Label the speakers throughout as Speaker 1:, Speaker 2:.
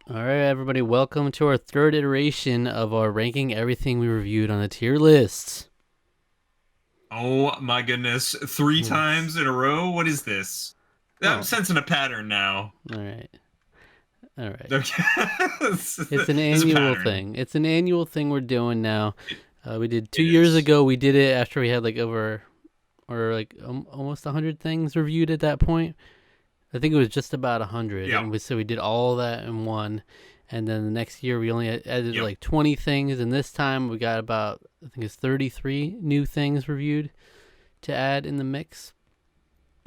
Speaker 1: All right, everybody, welcome to our third iteration of our ranking everything we reviewed on a tier list.
Speaker 2: Oh my goodness. Three
Speaker 1: Yes.
Speaker 2: times in a row? What is this? I'm
Speaker 1: Oh,
Speaker 2: sensing a pattern now.
Speaker 1: all right. All right.
Speaker 2: This
Speaker 1: It's an
Speaker 2: is a
Speaker 1: annual
Speaker 2: pattern.
Speaker 1: thing. It's an annual thing we're doing now.
Speaker 2: It,
Speaker 1: We did
Speaker 2: it
Speaker 1: 2 years
Speaker 2: is.
Speaker 1: ago. We did it after we had like over or like almost 100 things reviewed at that point. I think it was just about 100.
Speaker 2: Yep.
Speaker 1: And so we did all that in one. And then the next year we only added
Speaker 2: Yep.
Speaker 1: like 20 things. And this time we got about, I think it's 33 new things reviewed to add in the mix.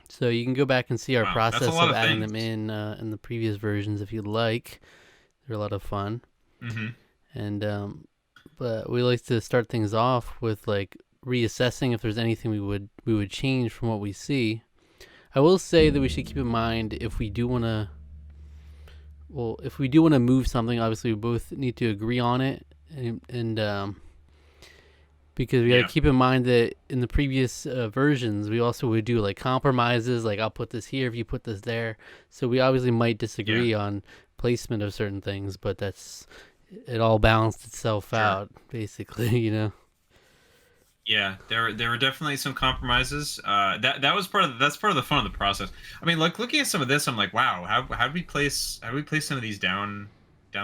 Speaker 1: So you can go back and see our
Speaker 2: Wow. That's a
Speaker 1: process
Speaker 2: lot
Speaker 1: of
Speaker 2: of
Speaker 1: adding
Speaker 2: things.
Speaker 1: them in the previous versions if you'd like. They're a lot of fun.
Speaker 2: Mm-hmm.
Speaker 1: And but we like to start things off with like reassessing if there's anything we would change from what we see. I will say that we should keep in mind if we do want to if we do want to move something, obviously we both need to agree on it and because we got to
Speaker 2: Yeah.
Speaker 1: keep in mind that in the previous versions we also would do like compromises, like I'll put this here if you put this there, so we obviously might
Speaker 2: Yeah.
Speaker 1: disagree on placement of certain things, but that's it all balanced itself
Speaker 2: Sure.
Speaker 1: out basically.
Speaker 2: Yeah. There were definitely some compromises. That was that's part of the fun of the process. I mean, like looking at some of this, I'm like, wow, how do we place some of these down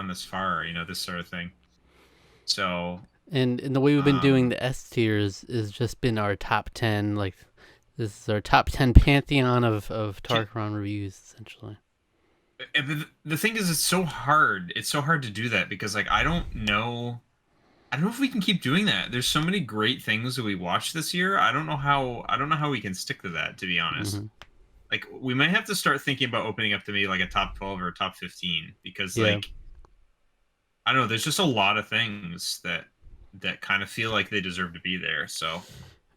Speaker 2: this far? This sort of thing. So,
Speaker 1: And the way we've been doing
Speaker 2: um,
Speaker 1: the S tiers is just been our top 10, like this is our top 10 pantheon of
Speaker 2: can,
Speaker 1: Tarqaron reviews essentially.
Speaker 2: the thing is, it's so hard. It's so hard to do that because, like, I don't know. I don't know if we can keep doing that. There's so many great things that we watched this year. I don't know how. I don't know how we can stick to that. To be honest,
Speaker 1: Hmm.
Speaker 2: like, we might have to start thinking about opening up to maybe like a top 12 or a top 15 because,
Speaker 1: Yeah.
Speaker 2: like, I don't know. There's just a lot of things that kind of feel like they deserve to be there. So,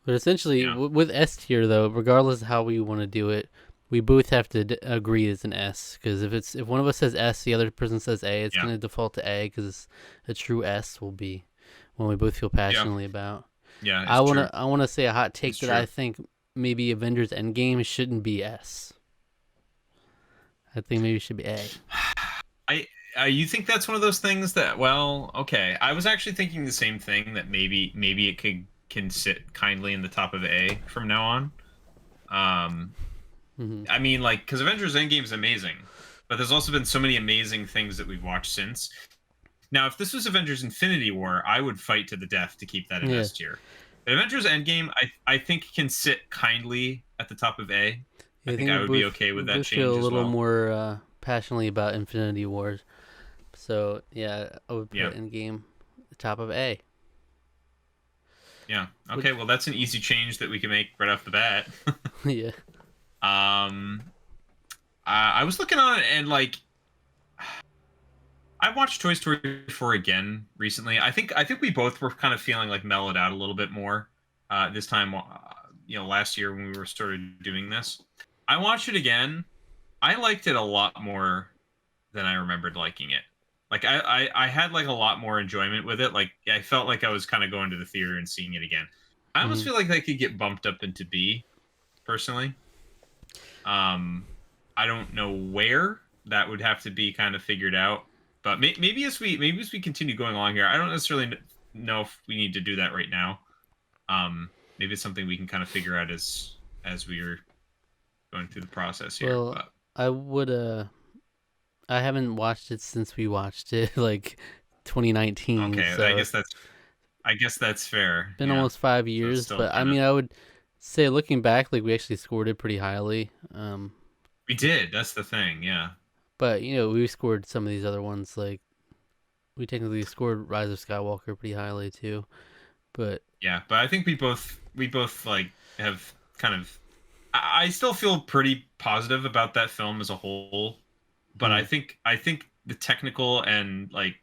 Speaker 1: But essentially,
Speaker 2: yeah,
Speaker 1: with S tier though, regardless of how we want to do it, we both have to agree it's an S. Because if one of us says S, the other person says A, it's
Speaker 2: yeah,
Speaker 1: going to default to A. Because a true S will be one we both feel
Speaker 2: yeah,
Speaker 1: passionately about.
Speaker 2: yeah.
Speaker 1: I
Speaker 2: It's
Speaker 1: wanna
Speaker 2: true.
Speaker 1: I wanna say a hot
Speaker 2: It's
Speaker 1: take that I
Speaker 2: true.
Speaker 1: think maybe Avengers Endgame shouldn't be S. I think maybe it should be A.
Speaker 2: I you think that's one of those things that, well, okay. I was actually thinking the same thing, that maybe it could can sit kindly in the top of A from now on. Um
Speaker 1: Hmm.
Speaker 2: I mean, like, because Avengers Endgame is amazing, but there's also been so many amazing things that we've watched since. Now, if this was Avengers Infinity War, I would fight to the death to keep that in
Speaker 1: Yeah.
Speaker 2: S tier. But Avengers Endgame, I think can sit kindly at the top of A. I
Speaker 1: Yeah, I
Speaker 2: think
Speaker 1: think
Speaker 2: I would be okay
Speaker 1: we
Speaker 2: with that
Speaker 1: both feel
Speaker 2: change
Speaker 1: a
Speaker 2: as
Speaker 1: little
Speaker 2: well.
Speaker 1: more passionately about Infinity Wars. So yeah, I would
Speaker 2: Yeah.
Speaker 1: put Endgame at the top of A.
Speaker 2: Yeah.
Speaker 1: Which
Speaker 2: Okay, well, that's an easy change that we can make right off the bat.
Speaker 1: yeah.
Speaker 2: Um, I was looking on it, and, like, I watched Toy Story 4 again recently. I think we both were kind of feeling like mellowed out a little bit more this time. Last year when we were sort of doing this, I watched it again. I liked it a lot more than I remembered liking it. Like, I had like a lot more enjoyment with it. Like, I felt like I was kind of going to the theater and seeing it again. I almost
Speaker 1: Hmm.
Speaker 2: feel like I could get bumped up into B personally. Um, I don't know where that would have to be kind of figured out, but maybe as we continue going along here, I don't necessarily know if we need to do that right now. Maybe it's something we can kind of figure out as we are going through the process here.
Speaker 1: Well,
Speaker 2: But
Speaker 1: I would I haven't watched it since we watched it like 2019,
Speaker 2: okay,
Speaker 1: so
Speaker 2: I guess that's fair.
Speaker 1: been
Speaker 2: Yeah,
Speaker 1: almost five
Speaker 2: so it's
Speaker 1: years.
Speaker 2: still
Speaker 1: But I
Speaker 2: kind of,
Speaker 1: mean, I would say looking back, like we actually scored it pretty highly.
Speaker 2: we did. That's the thing. Yeah,
Speaker 1: But we scored some of these other ones. Like we technically scored Rise of Skywalker pretty highly too. But
Speaker 2: yeah. But I think we both like have kind of. I still feel pretty positive about that film as a whole, but I
Speaker 1: mm,
Speaker 2: think I think the technical and, like,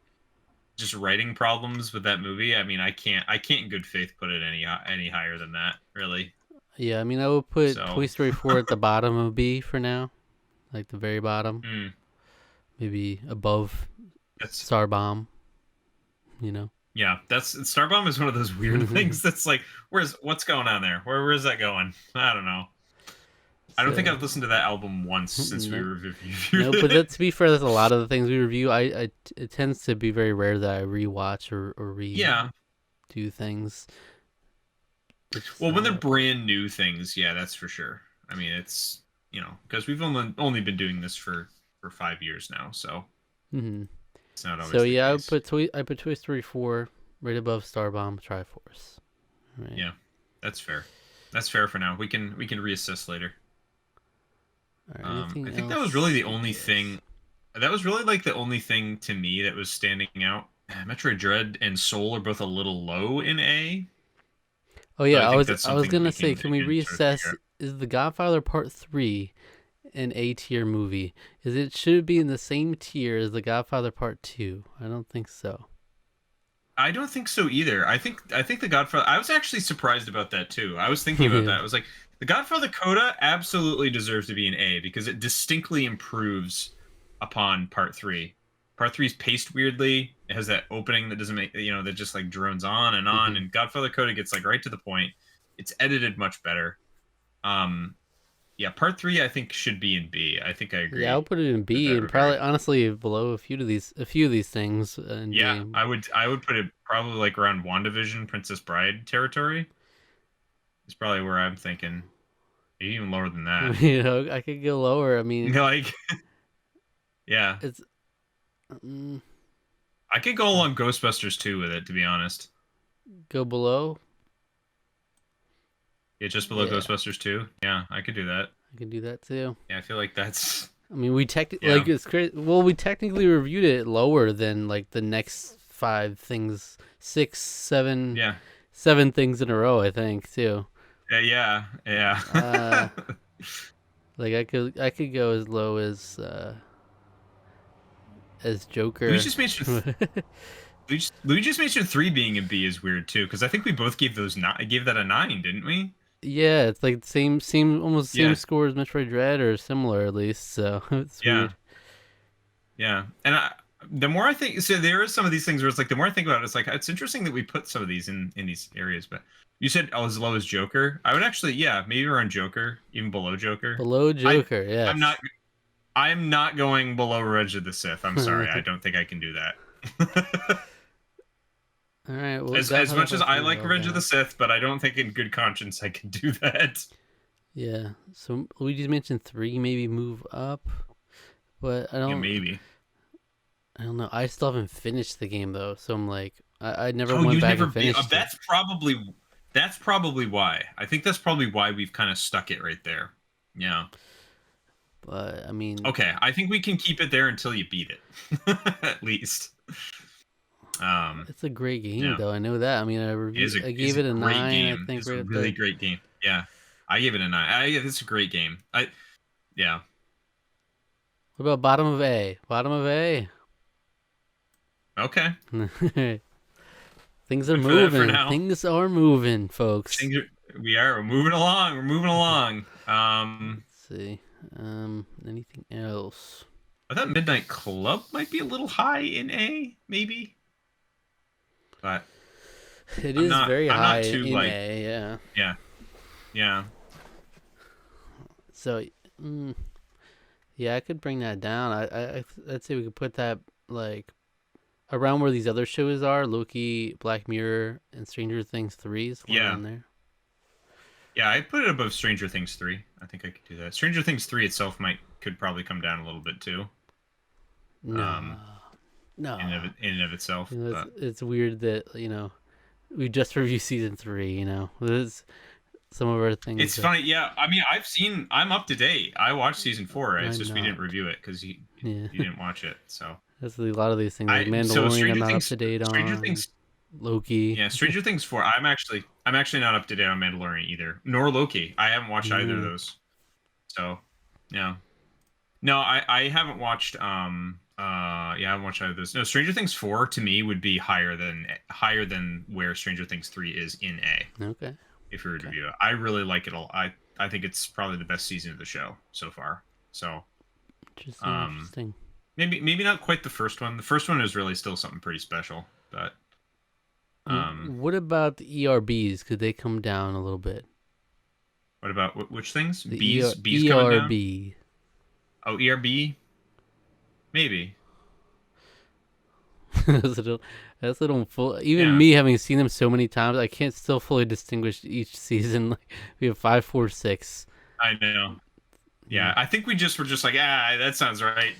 Speaker 2: just writing problems with that movie. I mean, I can't in good faith put it any higher than that, really.
Speaker 1: yeah, I mean, I would put
Speaker 2: So,
Speaker 1: Toy Story 4 at the bottom of B for now, like the very bottom,
Speaker 2: mm,
Speaker 1: maybe above
Speaker 2: that's
Speaker 1: Star Bomb. You know.
Speaker 2: yeah, that's Starbomb is one of those weird things that's like, what's going on there? Where's that going? I don't know. I don't think
Speaker 1: So
Speaker 2: I've listened to that album once since we
Speaker 1: no,
Speaker 2: reviewed
Speaker 1: no. But
Speaker 2: it.
Speaker 1: to be fair, there's a lot of the things we review. It tends to be very rare that I rewatch or
Speaker 2: Yeah.
Speaker 1: redo things. It's
Speaker 2: Well, when they're brand new things, yeah, that's for sure. I mean, it's because we've only been doing this for 5 years now, so
Speaker 1: mm-hmm.
Speaker 2: it's not
Speaker 1: So
Speaker 2: always the
Speaker 1: yeah,
Speaker 2: case.
Speaker 1: I put Toy Story 4 right above Starbomb Triforce. Right.
Speaker 2: Yeah, that's fair. That's fair for now. We can reassess later.
Speaker 1: All right, anything
Speaker 2: I think that was really
Speaker 1: else?
Speaker 2: the only thing. That was really like the only thing to me that was standing out. Metroid Dread and Soul are both a little low in A,
Speaker 1: Oh
Speaker 2: but
Speaker 1: yeah,
Speaker 2: I think that's
Speaker 1: I was
Speaker 2: something that
Speaker 1: gonna
Speaker 2: we
Speaker 1: say,
Speaker 2: can
Speaker 1: can we
Speaker 2: again sort of figure
Speaker 1: reassess?
Speaker 2: out.
Speaker 1: Is The Godfather Part 3 an A tier movie? Is it should it be in the same tier as The Godfather Part 2? I don't think so.
Speaker 2: I don't think so either. I think The Godfather. I was actually surprised about that too. I was thinking about
Speaker 1: Yeah.
Speaker 2: that. I was like, The Godfather Coda absolutely deserves to be an A because it distinctly improves upon Part Three. Part Three is paced weirdly. It has that opening that doesn't make that just like drones on and on.
Speaker 1: Mhm.
Speaker 2: And Godfather Coda gets like right to the point. It's edited much better. Um, yeah, Part Three I think should be in B. I think I
Speaker 1: Yeah, I'll
Speaker 2: agree
Speaker 1: put it in
Speaker 2: with
Speaker 1: B
Speaker 2: that
Speaker 1: and
Speaker 2: regard.
Speaker 1: probably honestly below a few of these things in
Speaker 2: Yeah,
Speaker 1: B.
Speaker 2: I would put it probably like around WandaVision, Princess Bride territory. Is probably where I'm thinking. Maybe even lower than that.
Speaker 1: I could go lower. I mean,
Speaker 2: Like, yeah,
Speaker 1: it's mm,
Speaker 2: I could go along Ghostbusters 2 with it, to be honest.
Speaker 1: go below.
Speaker 2: Yeah, just below
Speaker 1: Yeah,
Speaker 2: Ghostbusters 2. Yeah, I could do that.
Speaker 1: I can do that too.
Speaker 2: Yeah, I feel like that's
Speaker 1: I mean,
Speaker 2: yeah,
Speaker 1: it's crazy. Well, we technically reviewed it lower than like the next five things, six,
Speaker 2: yeah,
Speaker 1: seven things in a row. I think too.
Speaker 2: yeah, yeah.
Speaker 1: Uh, like I could go as low as
Speaker 2: Louis
Speaker 1: Joker.
Speaker 2: just mentioned Louis just mentioned 3 being in B is weird too, because I think we both gave that a 9, didn't we?
Speaker 1: Yeah, it's like same almost same
Speaker 2: Yeah,
Speaker 1: score as Metroid Dread or similar at least. So it's
Speaker 2: yeah.
Speaker 1: weird.
Speaker 2: Yeah, and the more I think, so there are some of these things where it's like the more I think about it, it's like it's interesting that we put some of these in these areas. But you said as low as Joker. I would actually, yeah, maybe around Joker, even below Joker.
Speaker 1: Below
Speaker 2: I
Speaker 1: Joker,
Speaker 2: I'm
Speaker 1: yes.
Speaker 2: not I'm not going below Revenge of the Sith. I'm sorry, I don't think I can do that.
Speaker 1: All right, well,
Speaker 2: As
Speaker 1: Godfather
Speaker 2: much as
Speaker 1: Part
Speaker 2: I
Speaker 1: 3
Speaker 2: like
Speaker 1: above
Speaker 2: Revenge of the
Speaker 1: that.
Speaker 2: Sith, but I don't think in good conscience I can do that.
Speaker 1: Yeah. So Luigi's mentioned 3 maybe move up, but
Speaker 2: Yeah, maybe.
Speaker 1: I don't know. I still haven't finished the game though, so I'm like I never
Speaker 2: Oh,
Speaker 1: went
Speaker 2: you
Speaker 1: back
Speaker 2: never
Speaker 1: and
Speaker 2: be.
Speaker 1: finished it.
Speaker 2: That's probably why. I think that's probably why we've kind of stuck it right there. Yeah.
Speaker 1: But I mean,
Speaker 2: Okay, I think we can keep it there until you beat it, at least.
Speaker 1: it's a great game
Speaker 2: Yeah,
Speaker 1: though. I know that. I mean, I
Speaker 2: it's
Speaker 1: gave
Speaker 2: a
Speaker 1: it a
Speaker 2: great
Speaker 1: 9, I
Speaker 2: game.
Speaker 1: think
Speaker 2: It's a
Speaker 1: right up
Speaker 2: really
Speaker 1: there.
Speaker 2: great game. Yeah, I gave it a 9. It's a great game. Yeah.
Speaker 1: What about bottom of A? Bottom of A.
Speaker 2: Okay,
Speaker 1: Things are
Speaker 2: good for that for
Speaker 1: moving.
Speaker 2: now.
Speaker 1: Things are moving, folks.
Speaker 2: We're moving along. We're moving along.
Speaker 1: Let's see. Anything else?
Speaker 2: I thought Midnight Club might be a little high in A, maybe, but
Speaker 1: It
Speaker 2: I'm
Speaker 1: is
Speaker 2: not.
Speaker 1: very
Speaker 2: I'm
Speaker 1: high
Speaker 2: not too
Speaker 1: in
Speaker 2: like.
Speaker 1: A, yeah.
Speaker 2: Yeah, yeah.
Speaker 1: So, mm, yeah, I could bring that down. I'd say we could put that like around where these other shows are: Loki, Black Mirror, and Stranger Things 3 is one
Speaker 2: Yeah.
Speaker 1: around there.
Speaker 2: Yeah, I put it above Stranger Things 3. I think I could do that. Stranger Things 3 itself could probably come down a little bit too.
Speaker 1: No,
Speaker 2: Um,
Speaker 1: no.
Speaker 2: in and of itself, but
Speaker 1: It's weird that we just reviewed season 3. Some of our things.
Speaker 2: it's funny. Yeah, I mean, I'm up to date. I watched season 4. Right? It's
Speaker 1: I'm
Speaker 2: just we didn't
Speaker 1: not.
Speaker 2: review it because
Speaker 1: Yeah,
Speaker 2: you didn't watch it. So
Speaker 1: that's a lot of these things like
Speaker 2: so
Speaker 1: Mandalorian. I'm not up to date
Speaker 2: Stranger
Speaker 1: on
Speaker 2: Things,
Speaker 1: Loki.
Speaker 2: yeah, Stranger Things 4. I'm actually not up to date on Mandalorian either, nor Loki. I haven't watched either of
Speaker 1: Yeah.
Speaker 2: those. So, yeah. No, I haven't watched yeah, I haven't watched either of those. No, Stranger Things 4 to me would be higher than where Stranger Things 3 is in A,
Speaker 1: Okay.
Speaker 2: if we were to
Speaker 1: Okay.
Speaker 2: review it. I really like it all. I think it's probably the best season of the show so far. So,
Speaker 1: Interesting.
Speaker 2: um
Speaker 1: Interesting.
Speaker 2: maybe not quite the first one. The first one is really still something pretty special, but
Speaker 1: What about the ERBs? Could they come down a little bit?
Speaker 2: What about which things?
Speaker 1: The
Speaker 2: Bees coming down.
Speaker 1: ERB.
Speaker 2: Oh, ERB. Maybe.
Speaker 1: That's a little full. Even
Speaker 2: Yeah.
Speaker 1: me having seen them so many times, I can't still fully distinguish each season. Like we have 5, 4, 6.
Speaker 2: I know.
Speaker 1: Yeah.
Speaker 2: Yeah, I think we just were just like, that sounds right,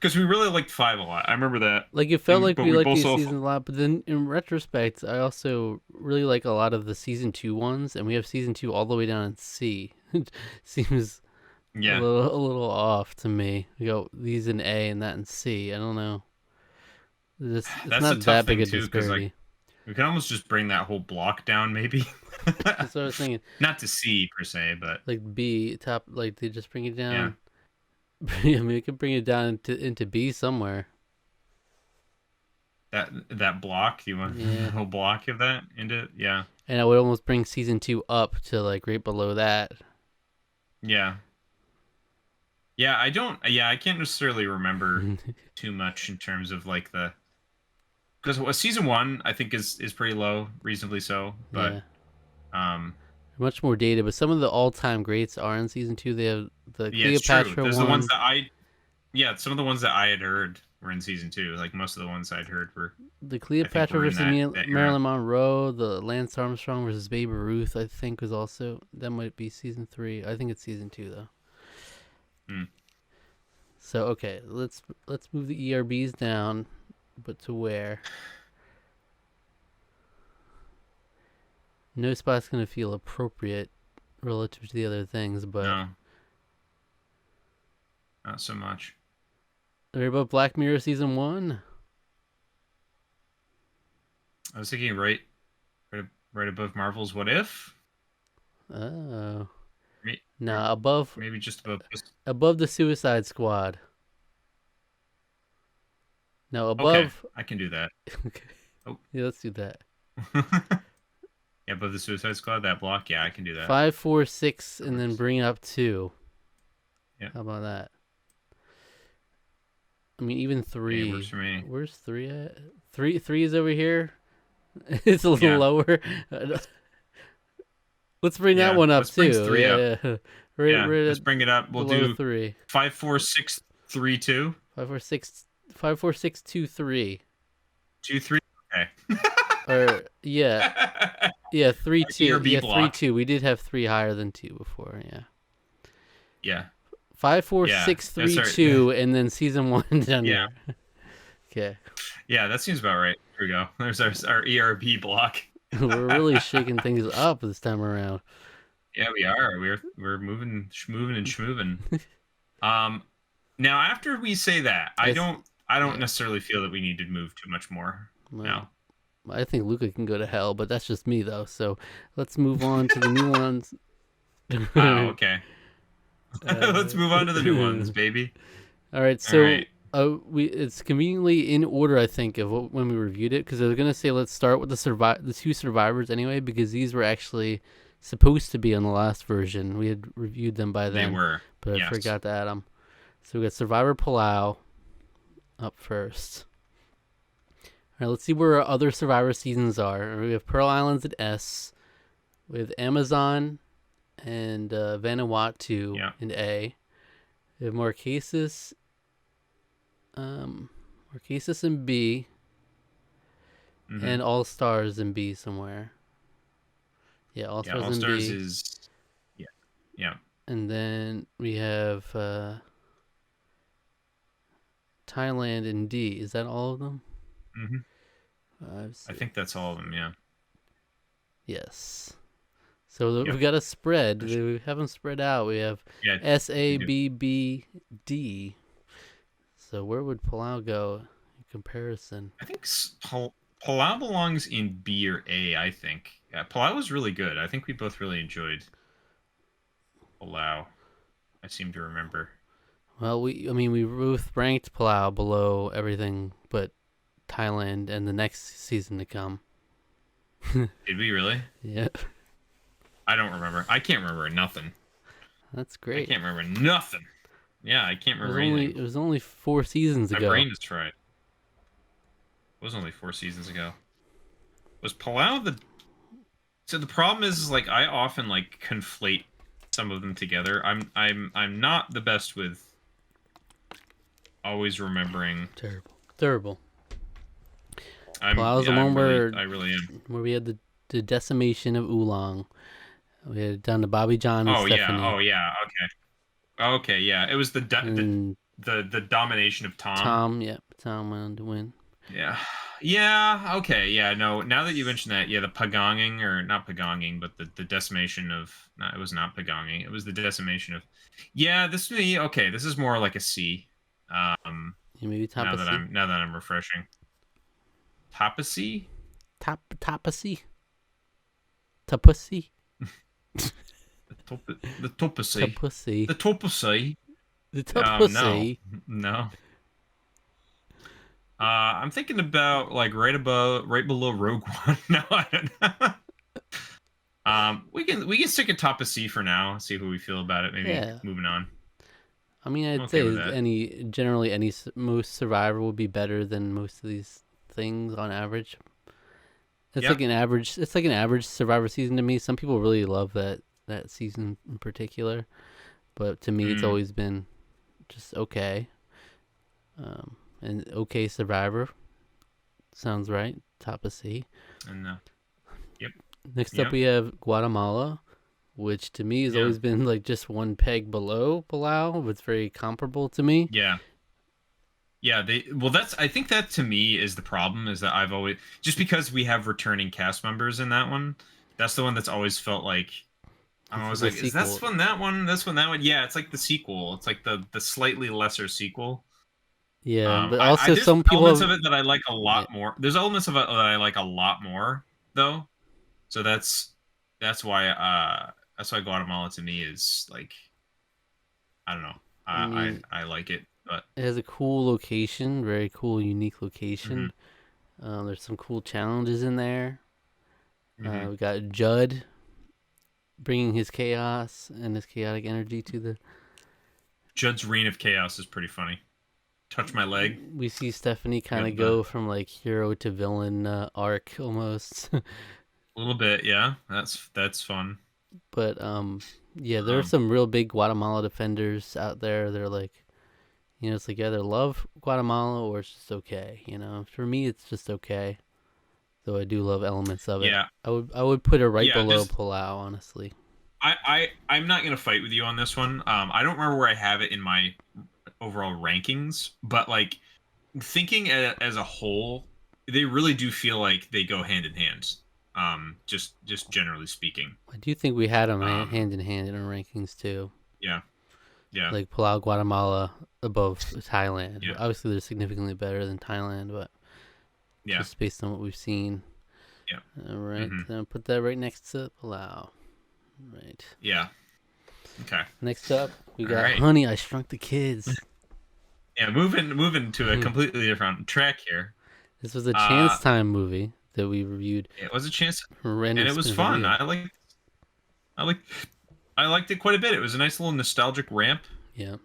Speaker 2: because we really liked 5 a lot. I remember that.
Speaker 1: Like it felt like
Speaker 2: But
Speaker 1: we
Speaker 2: we
Speaker 1: liked
Speaker 2: both
Speaker 1: these
Speaker 2: saw.
Speaker 1: seasons a lot, but then in retrospect, I also really like a lot of the season 2 ones, and we have season 2 all the way down in C. It seems
Speaker 2: Yeah,
Speaker 1: a little off to me. We go these in A and that in C. I don't know. It's
Speaker 2: that's a
Speaker 1: not
Speaker 2: tough
Speaker 1: that big
Speaker 2: thing
Speaker 1: a
Speaker 2: too, because like
Speaker 1: disparity.
Speaker 2: we could almost just bring that whole block down, maybe.
Speaker 1: That's what I was thinking.
Speaker 2: Not to C per se, but
Speaker 1: Like B top, like they just bring it
Speaker 2: yeah,
Speaker 1: down. I mean, we could bring it down into B somewhere.
Speaker 2: that block. You want the
Speaker 1: Yeah,
Speaker 2: whole block of that into? Yeah,
Speaker 1: and I would almost bring season 2 up to like right below that.
Speaker 2: yeah, yeah. I don't. Yeah, I can't necessarily remember too much in terms of like the because season 1 I think is pretty low, reasonably so, but
Speaker 1: Yeah,
Speaker 2: um.
Speaker 1: much more dated. But some of the all-time greats are in season 2. They have the
Speaker 2: Yeah, it's true.
Speaker 1: Cleopatra
Speaker 2: There's the ones
Speaker 1: one,
Speaker 2: that yeah, some of the ones that I had heard were in season 2. Like most of the ones I'd heard were,
Speaker 1: the
Speaker 2: I think,
Speaker 1: Cleopatra
Speaker 2: were in
Speaker 1: versus
Speaker 2: that era.
Speaker 1: Marilyn Monroe, the Lance Armstrong versus Babe Ruth. I think was also that might be season 3. I think it's season 2 though.
Speaker 2: Hmm.
Speaker 1: So okay, let's move the ERBs down, but to where? No spot's gonna feel appropriate relative to the other things, but
Speaker 2: No, not so much.
Speaker 1: they're about Black Mirror season 1.
Speaker 2: I was thinking right above Marvel's What If.
Speaker 1: Oh,
Speaker 2: May- or
Speaker 1: nah, above
Speaker 2: maybe just above.
Speaker 1: the Suicide Squad. No,
Speaker 2: Okay,
Speaker 1: above.
Speaker 2: I can do that.
Speaker 1: Okay,
Speaker 2: Oh.
Speaker 1: yeah, let's do that.
Speaker 2: Yeah, above the Suicide Squad, that block. Yeah, I can do that.
Speaker 1: 5, 4, 6,
Speaker 2: That
Speaker 1: and then
Speaker 2: works.
Speaker 1: bring it up 2.
Speaker 2: Yeah.
Speaker 1: How about that? I mean, even
Speaker 2: Okay,
Speaker 1: 3.
Speaker 2: works for me.
Speaker 1: Where's 3 at? 3 is over here. It's a little
Speaker 2: Yeah.
Speaker 1: lower. Let's bring
Speaker 2: Yeah,
Speaker 1: that one up
Speaker 2: let's bring
Speaker 1: too.
Speaker 2: 3 up.
Speaker 1: Yeah.
Speaker 2: Yeah,
Speaker 1: Right
Speaker 2: let's
Speaker 1: at
Speaker 2: bring it up. We'll
Speaker 1: below
Speaker 2: do
Speaker 1: 3.
Speaker 2: 5, 4, 6, 3, 2.
Speaker 1: 5, 4, 6, 5, 4, 6, 2, 3.
Speaker 2: 2, 3. Okay.
Speaker 1: Or yeah, 3, 2.
Speaker 2: ERB
Speaker 1: Yeah, 3,
Speaker 2: block.
Speaker 1: 2. We did have 3 higher than 2 before. Yeah.
Speaker 2: Yeah.
Speaker 1: 5, 4,
Speaker 2: Yeah,
Speaker 1: 6,
Speaker 2: that's
Speaker 1: 3,
Speaker 2: right.
Speaker 1: 2, and then season 1 down
Speaker 2: Yeah.
Speaker 1: here. Okay.
Speaker 2: Yeah, that seems about right. Here we go. There's our ERP block.
Speaker 1: We're really shaking things up this time around.
Speaker 2: Yeah, we are. We're moving, schmoving, and schmoving. Now after we say that, I don't necessarily feel that we need to move too much more.
Speaker 1: Well,
Speaker 2: No.
Speaker 1: I think Luca can go to hell, but that's just me though. So let's move on to the new ones.
Speaker 2: Wow. Okay. Let's move on to the new ones, baby.
Speaker 1: All right. So
Speaker 2: All right.
Speaker 1: it's conveniently in order, I think, of when we reviewed it, because I was gonna say let's start with the 2 survivors anyway, because these were actually supposed to be on the last version. We had reviewed them by then.
Speaker 2: They were,
Speaker 1: but
Speaker 2: yes.
Speaker 1: I forgot to add them. So we got Survivor Palau up first. All right, let's see where our other Survivor seasons are. We have Pearl Islands at S. We have Amazon and Vanuatu in A. We have Marquesas in B.
Speaker 2: Mm-hmm.
Speaker 1: And All Stars in B somewhere. Yeah, All Stars in
Speaker 2: All-Stars
Speaker 1: B.
Speaker 2: is... Yeah.
Speaker 1: And then we have Thailand in D. Is that all of them?
Speaker 2: Mm-hmm. I think that's all of them, yeah.
Speaker 1: Yes. So we got a spread. We have them spread out. We have S, A, B, B, D. So where would Palau go in comparison?
Speaker 2: I think Palau belongs in B or A, I think. Yeah, Palau was really good. I think we both really enjoyed Palau. I seem to remember.
Speaker 1: Well, we both ranked Palau below everything but Thailand and the next season to come.
Speaker 2: Did we really?
Speaker 1: Yeah.
Speaker 2: I don't remember. I can't remember nothing.
Speaker 1: That's great.
Speaker 2: I can't remember nothing. Yeah, I can't remember anything.
Speaker 1: It was only 4 seasons ago.
Speaker 2: My brain is fried. It was only 4 seasons ago. Was Palau the So the problem is like I often like conflate some of them together. I'm not the best with always remembering.
Speaker 1: Terrible. Terrible.
Speaker 2: I'm
Speaker 1: Palau's
Speaker 2: yeah,
Speaker 1: the one
Speaker 2: I really am.
Speaker 1: where we had the decimation of Oolong. We had it down to Bobby John and
Speaker 2: Oh yeah,
Speaker 1: Stephanie.
Speaker 2: oh yeah, okay. Okay, yeah. It was
Speaker 1: And
Speaker 2: the domination of Tom.
Speaker 1: Tom, yep, Tom went on to win.
Speaker 2: Yeah. Yeah, okay, yeah, no, now that you mentioned that, yeah, the pagonging, or not pagonging, but the decimation of, no, it was not pagonging, it was the decimation of, yeah, this me, okay, this is more like a C.
Speaker 1: Yeah, maybe top of C.
Speaker 2: Now that I'm refreshing. Top a C?
Speaker 1: Top of C. Top of C.
Speaker 2: The top of C.
Speaker 1: Top of C.
Speaker 2: The top of C.
Speaker 1: The top of
Speaker 2: No.
Speaker 1: C.
Speaker 2: No. I'm thinking about like right below Rogue One. No, I don't know. We can stick a top of C for now. See who we feel about it. Maybe
Speaker 1: Yeah.
Speaker 2: moving on.
Speaker 1: I mean, I'd
Speaker 2: I'm okay with
Speaker 1: say
Speaker 2: that.
Speaker 1: generally most Survivor will be better than most of these things on average. It's
Speaker 2: Yep.
Speaker 1: like an average. It's like an average Survivor season to me. Some people really love that season in particular, but to me, it's
Speaker 2: Mm,
Speaker 1: always been just okay. And okay Survivor sounds right. Top of C.
Speaker 2: and yep.
Speaker 1: Next up,
Speaker 2: Yep.
Speaker 1: we have Guatemala, which to me has
Speaker 2: Yeah.
Speaker 1: always been like just one peg below Palau, but it's very comparable to me.
Speaker 2: Yeah. Yeah, that's I think that to me is the problem, is that I've always, just because we have returning cast members in that one, that's the one that's always felt like I'm
Speaker 1: This is
Speaker 2: always
Speaker 1: the
Speaker 2: like, is
Speaker 1: sequel.
Speaker 2: this one that one? This one that one? Yeah, it's like the sequel. It's like the slightly lesser sequel.
Speaker 1: Yeah, but
Speaker 2: I
Speaker 1: also
Speaker 2: there's
Speaker 1: some people
Speaker 2: elements
Speaker 1: have.
Speaker 2: of it that I like a
Speaker 1: Yeah,
Speaker 2: lot more. There's elements of it that I like a lot more though. So that's why Guatemala to me is like, I don't know.
Speaker 1: I mean,
Speaker 2: I like it, but
Speaker 1: it has a cool location, very cool, unique
Speaker 2: hmm
Speaker 1: location. There's some cool challenges in there.
Speaker 2: hmm
Speaker 1: We got Judd bringing his chaos and his chaotic energy to the.
Speaker 2: Judd's Reign of Chaos is pretty funny. Touch my leg.
Speaker 1: We see Stephanie
Speaker 2: You
Speaker 1: kind of
Speaker 2: got the
Speaker 1: go from like hero to villain arc almost.
Speaker 2: little bit, yeah. That's fun.
Speaker 1: But yeah, there are
Speaker 2: Um,
Speaker 1: some real big Guatemala defenders out there. They're like, it's like either love Guatemala or it's just okay. For me, it's just okay. Though I do love elements of it.
Speaker 2: yeah,
Speaker 1: I would put it right
Speaker 2: yeah.
Speaker 1: below
Speaker 2: There's
Speaker 1: Palau, honestly.
Speaker 2: I'm not gonna fight with you on this one. I don't remember where I have it in my overall rankings, but like thinking as a whole, they really do feel like they go hand in hand. Just generally speaking.
Speaker 1: I do think we had them
Speaker 2: Um,
Speaker 1: hand in hand in our rankings too.
Speaker 2: yeah, yeah,
Speaker 1: Like Palau, Guatemala above Thailand.
Speaker 2: yeah,
Speaker 1: Obviously, they're significantly better than Thailand, but
Speaker 2: yeah,
Speaker 1: just based on what we've seen.
Speaker 2: yeah,
Speaker 1: All right,
Speaker 2: hmm
Speaker 1: then I'll put that right next to Palau. Right.
Speaker 2: yeah. Okay,
Speaker 1: Next up, we
Speaker 2: all
Speaker 1: got
Speaker 2: right.
Speaker 1: Honey, I Shrunk the Kids.
Speaker 2: Yeah, moving to a completely different track here.
Speaker 1: This was a
Speaker 2: Uh,
Speaker 1: Chance Time movie that we reviewed.
Speaker 2: it was a chance,
Speaker 1: Random
Speaker 2: and it was
Speaker 1: spin of the
Speaker 2: fun.
Speaker 1: wheel.
Speaker 2: I like I liked it quite a bit. It was a nice little nostalgic ramp,
Speaker 1: Yeah,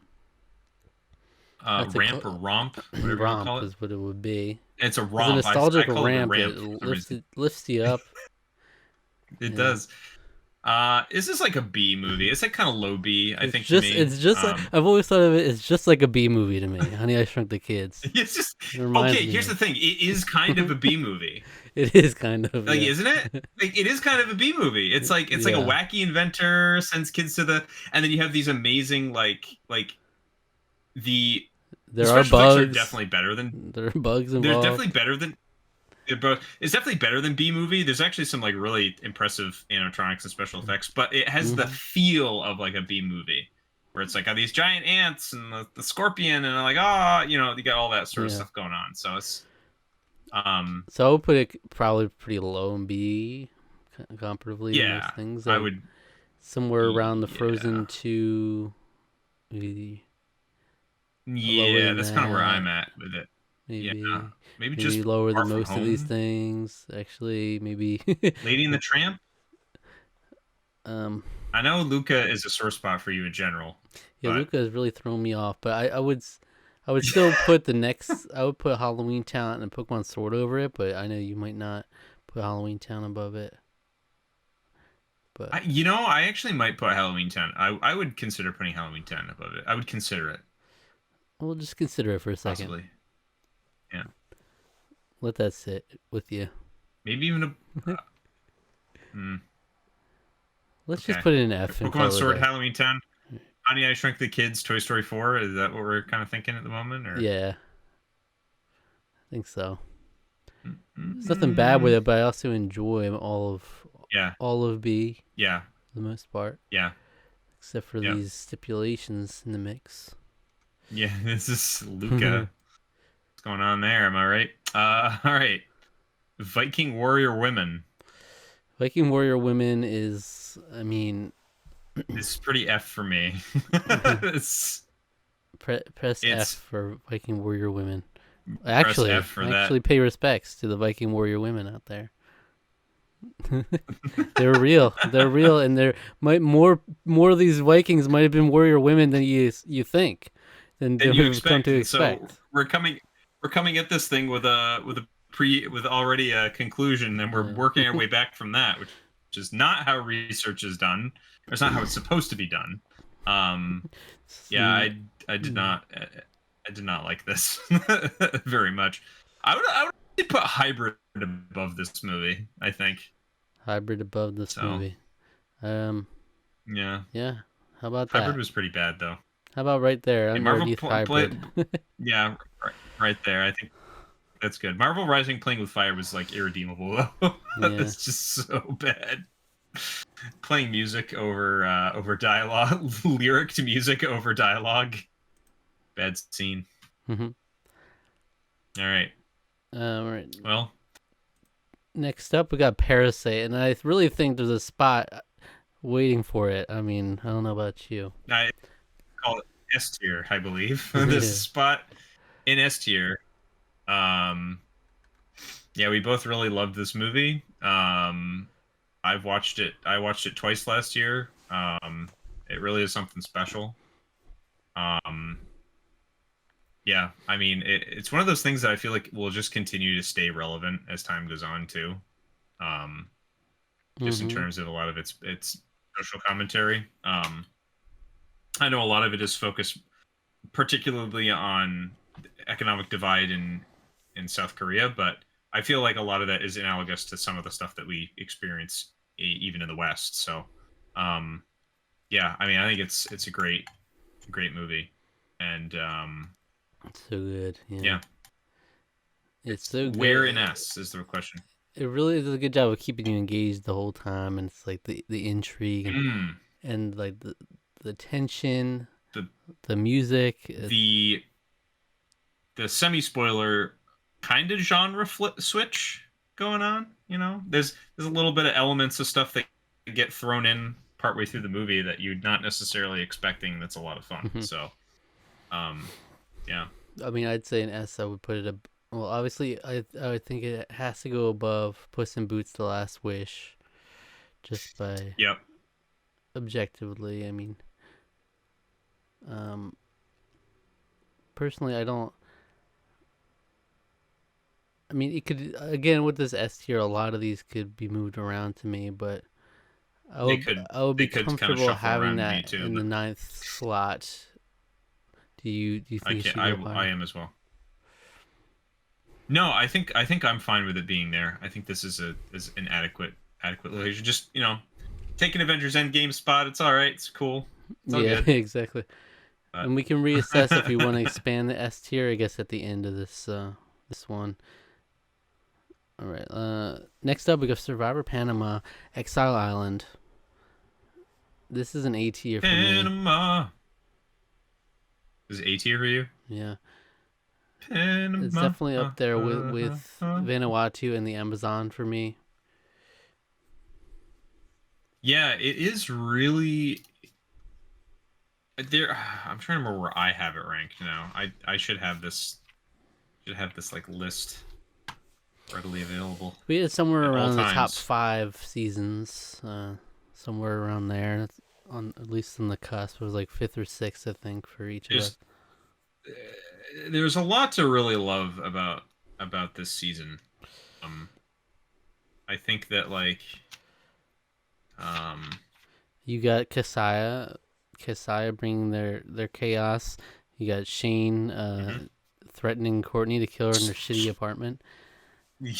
Speaker 1: that's a
Speaker 2: ramp or romp, whatever you want to
Speaker 1: romp
Speaker 2: call it.
Speaker 1: is what it would be.
Speaker 2: It's a
Speaker 1: It's a
Speaker 2: romp. I
Speaker 1: nostalgic
Speaker 2: call it a
Speaker 1: ramp
Speaker 2: ramp
Speaker 1: that
Speaker 2: for some reason.
Speaker 1: lifts you up.
Speaker 2: It
Speaker 1: Yeah.
Speaker 2: does. This is like a B movie. It's like kind of low B, I think, to me.
Speaker 1: It's just like, I've always thought of it as just like a B movie to me. Honey, I Shrunk the Kids.
Speaker 2: it's just
Speaker 1: It reminds
Speaker 2: okay.
Speaker 1: me
Speaker 2: Here's the
Speaker 1: of.
Speaker 2: thing. It is kind of a B movie.
Speaker 1: It is kind of,
Speaker 2: Like,
Speaker 1: yeah.
Speaker 2: isn't it? Like, it is kind of a B movie. It's like a
Speaker 1: Yeah.
Speaker 2: wacky inventor sends kids to and then you have these amazing the
Speaker 1: There are
Speaker 2: special effects are
Speaker 1: bugs.
Speaker 2: definitely better than
Speaker 1: There are bugs
Speaker 2: they're
Speaker 1: involved.
Speaker 2: definitely better than it's definitely better than B movie. There's actually some like really impressive animatronics and special effects, but it has the
Speaker 1: Mhm.
Speaker 2: feel of like a B movie, where it's like these giant ants and the scorpion, and like you got all that sort of
Speaker 1: Yeah.
Speaker 2: stuff going on. So it's
Speaker 1: So I would put it probably pretty low in B, comparatively to
Speaker 2: yeah,
Speaker 1: most things.
Speaker 2: I would
Speaker 1: Somewhere around the
Speaker 2: yeah
Speaker 1: Frozen 2, maybe lower
Speaker 2: yeah.
Speaker 1: than
Speaker 2: That's kind of where
Speaker 1: that.
Speaker 2: I'm at with it. Yeah,
Speaker 1: Maybe
Speaker 2: maybe
Speaker 1: maybe
Speaker 2: just
Speaker 1: lower
Speaker 2: Far
Speaker 1: than
Speaker 2: From
Speaker 1: most of these
Speaker 2: Home,
Speaker 1: things. Actually, maybe.
Speaker 2: Lady and the Tramp.
Speaker 1: um,
Speaker 2: I know Luca is a sore spot for you in general,
Speaker 1: yeah,
Speaker 2: but
Speaker 1: Luca has really thrown me off. But I would still put the next. I would put Halloween Town and Pokemon Sword over it. But I know you might not put Halloween Town above it. But
Speaker 2: I actually might put Halloween 10. I would consider putting Halloween 10 above it. I would consider it,
Speaker 1: we'll just consider it for a second.
Speaker 2: possibly. Yeah.
Speaker 1: Let that sit with you.
Speaker 2: Maybe even a. Hmm,
Speaker 1: Let's just
Speaker 2: okay.
Speaker 1: put it in F and
Speaker 2: Pokemon
Speaker 1: call it a
Speaker 2: Sword,
Speaker 1: day.
Speaker 2: Halloween 10. Honey, I Shrunk the Kids, Toy Story 4. Is that what we're kind of thinking at the moment? Or
Speaker 1: Yeah, I think so. There's nothing bad with
Speaker 2: Mm,
Speaker 1: it, but I also enjoy
Speaker 2: yeah,
Speaker 1: all of B
Speaker 2: yeah,
Speaker 1: for the most part,
Speaker 2: yeah,
Speaker 1: except for
Speaker 2: yeah,
Speaker 1: these stipulations in the mix.
Speaker 2: yeah. This is Luca. What's going on there? Am I right? All right. Viking Warrior Women.
Speaker 1: Viking Warrior Women is, I mean,
Speaker 2: This is pretty F for me. it's
Speaker 1: press F
Speaker 2: it's
Speaker 1: for Viking Warrior Women.
Speaker 2: press F
Speaker 1: Actually,
Speaker 2: for that.
Speaker 1: actually pay respects to the Viking Warrior Women out there. They're real. They're real, and there might more of these Vikings might have been warrior women than you think, than
Speaker 2: And you
Speaker 1: we've come
Speaker 2: expect,
Speaker 1: to
Speaker 2: and so
Speaker 1: expect.
Speaker 2: we're coming at this thing with already a conclusion, and we're
Speaker 1: Yeah.
Speaker 2: working our way back from that, which is not how research is done. Or it's not how it's supposed to be done. Um, yeah, I did
Speaker 1: Mm,
Speaker 2: not I did not like this very much. I would really put Hybrid above this movie, I think.
Speaker 1: hybrid above this
Speaker 2: So
Speaker 1: movie. Um,
Speaker 2: yeah,
Speaker 1: yeah. How about
Speaker 2: Hybrid
Speaker 1: that?
Speaker 2: was pretty bad though.
Speaker 1: How about right there
Speaker 2: Yeah, Marvel
Speaker 1: underneath hybrid?
Speaker 2: yeah, right there. I think that's good. Marvel Rising playing with fire was like irredeemable though.
Speaker 1: Yeah.
Speaker 2: It's just so bad. Playing music over dialogue, lyric to music over dialogue. Bad scene.
Speaker 1: Mm-hmm.
Speaker 2: All right.
Speaker 1: Right.
Speaker 2: Well,
Speaker 1: Next up, we got Parasite, and I really think there's a spot waiting for it. I mean, I don't know about you.
Speaker 2: I call it S tier, I believe. This
Speaker 1: Yeah.
Speaker 2: spot in S tier. Um, yeah, we both really loved this movie. I've watched it. I watched it twice last year. It really is something special. Um, yeah, I mean, it's one of those things that I feel like will just continue to stay relevant as time goes on too. Um, just in
Speaker 1: Mm-hmm.
Speaker 2: terms of a lot of its social commentary. I know a lot of it is focused particularly on economic divide in South Korea, but I feel like a lot of that is analogous to some of the stuff that we experience even in the West. So, um, yeah, I mean, I think it's a great movie, and
Speaker 1: It's so good. Yeah.
Speaker 2: yeah,
Speaker 1: It's
Speaker 2: it's
Speaker 1: so
Speaker 2: where in
Speaker 1: good.
Speaker 2: S is the question.
Speaker 1: It really does a good job of keeping you engaged the whole time, and it's like the intrigue
Speaker 2: Mm,
Speaker 1: and like the tension,
Speaker 2: the
Speaker 1: the music. It's
Speaker 2: the the semi spoiler kind of genre switch going on. There's a little bit of elements of stuff that get thrown in partway through the movie that you're not necessarily expecting. That's a lot of fun.
Speaker 1: mhm.
Speaker 2: So, um, yeah,
Speaker 1: I mean, I'd say an S. I would put it well. Obviously, I would think it has to go above Puss in Boots: The Last Wish, just by
Speaker 2: yep.
Speaker 1: objectively. I mean, um, personally, I don't. I mean, it could again with this S tier. A lot of these could be moved around to me, but
Speaker 2: They could
Speaker 1: I would
Speaker 2: they
Speaker 1: be
Speaker 2: could kind of
Speaker 1: comfortable
Speaker 2: shuffle
Speaker 1: having
Speaker 2: around me
Speaker 1: that
Speaker 2: too,
Speaker 1: in the
Speaker 2: but
Speaker 1: ninth slot. Do you
Speaker 2: I
Speaker 1: think it
Speaker 2: can't.
Speaker 1: should
Speaker 2: I
Speaker 1: go
Speaker 2: I
Speaker 1: higher?
Speaker 2: am as well. No, I think I'm fine with it being there. I think this is an adequate location. Just take an Avengers Endgame spot. It's all right. It's cool. It's all
Speaker 1: Yeah,
Speaker 2: good.
Speaker 1: exactly.
Speaker 2: But
Speaker 1: And we can reassess if we want to expand the S tier. I guess at the end of this one. All right. Next up we got Survivor Panama, Exile Island. This is an A tier for me.
Speaker 2: Panama is A tier for you.
Speaker 1: Yeah, it's
Speaker 2: Panama.
Speaker 1: definitely up there with Vanuatu and the Amazon for me.
Speaker 2: Yeah, it is really there. I'm trying to remember where I have it ranked now. I should have this like list readily available
Speaker 1: We had somewhere
Speaker 2: at all
Speaker 1: around the top
Speaker 2: times.
Speaker 1: 5 seasons, somewhere around there. That's on at least on the cusp. It was like fifth or sixth, I think, for each of us.
Speaker 2: There's there's a lot to really love about this season. Um, I think that like
Speaker 1: You got Kasaya bringing their chaos. You got Shane
Speaker 2: Mhm.
Speaker 1: threatening Courtney to kill her in her shitty apartment. You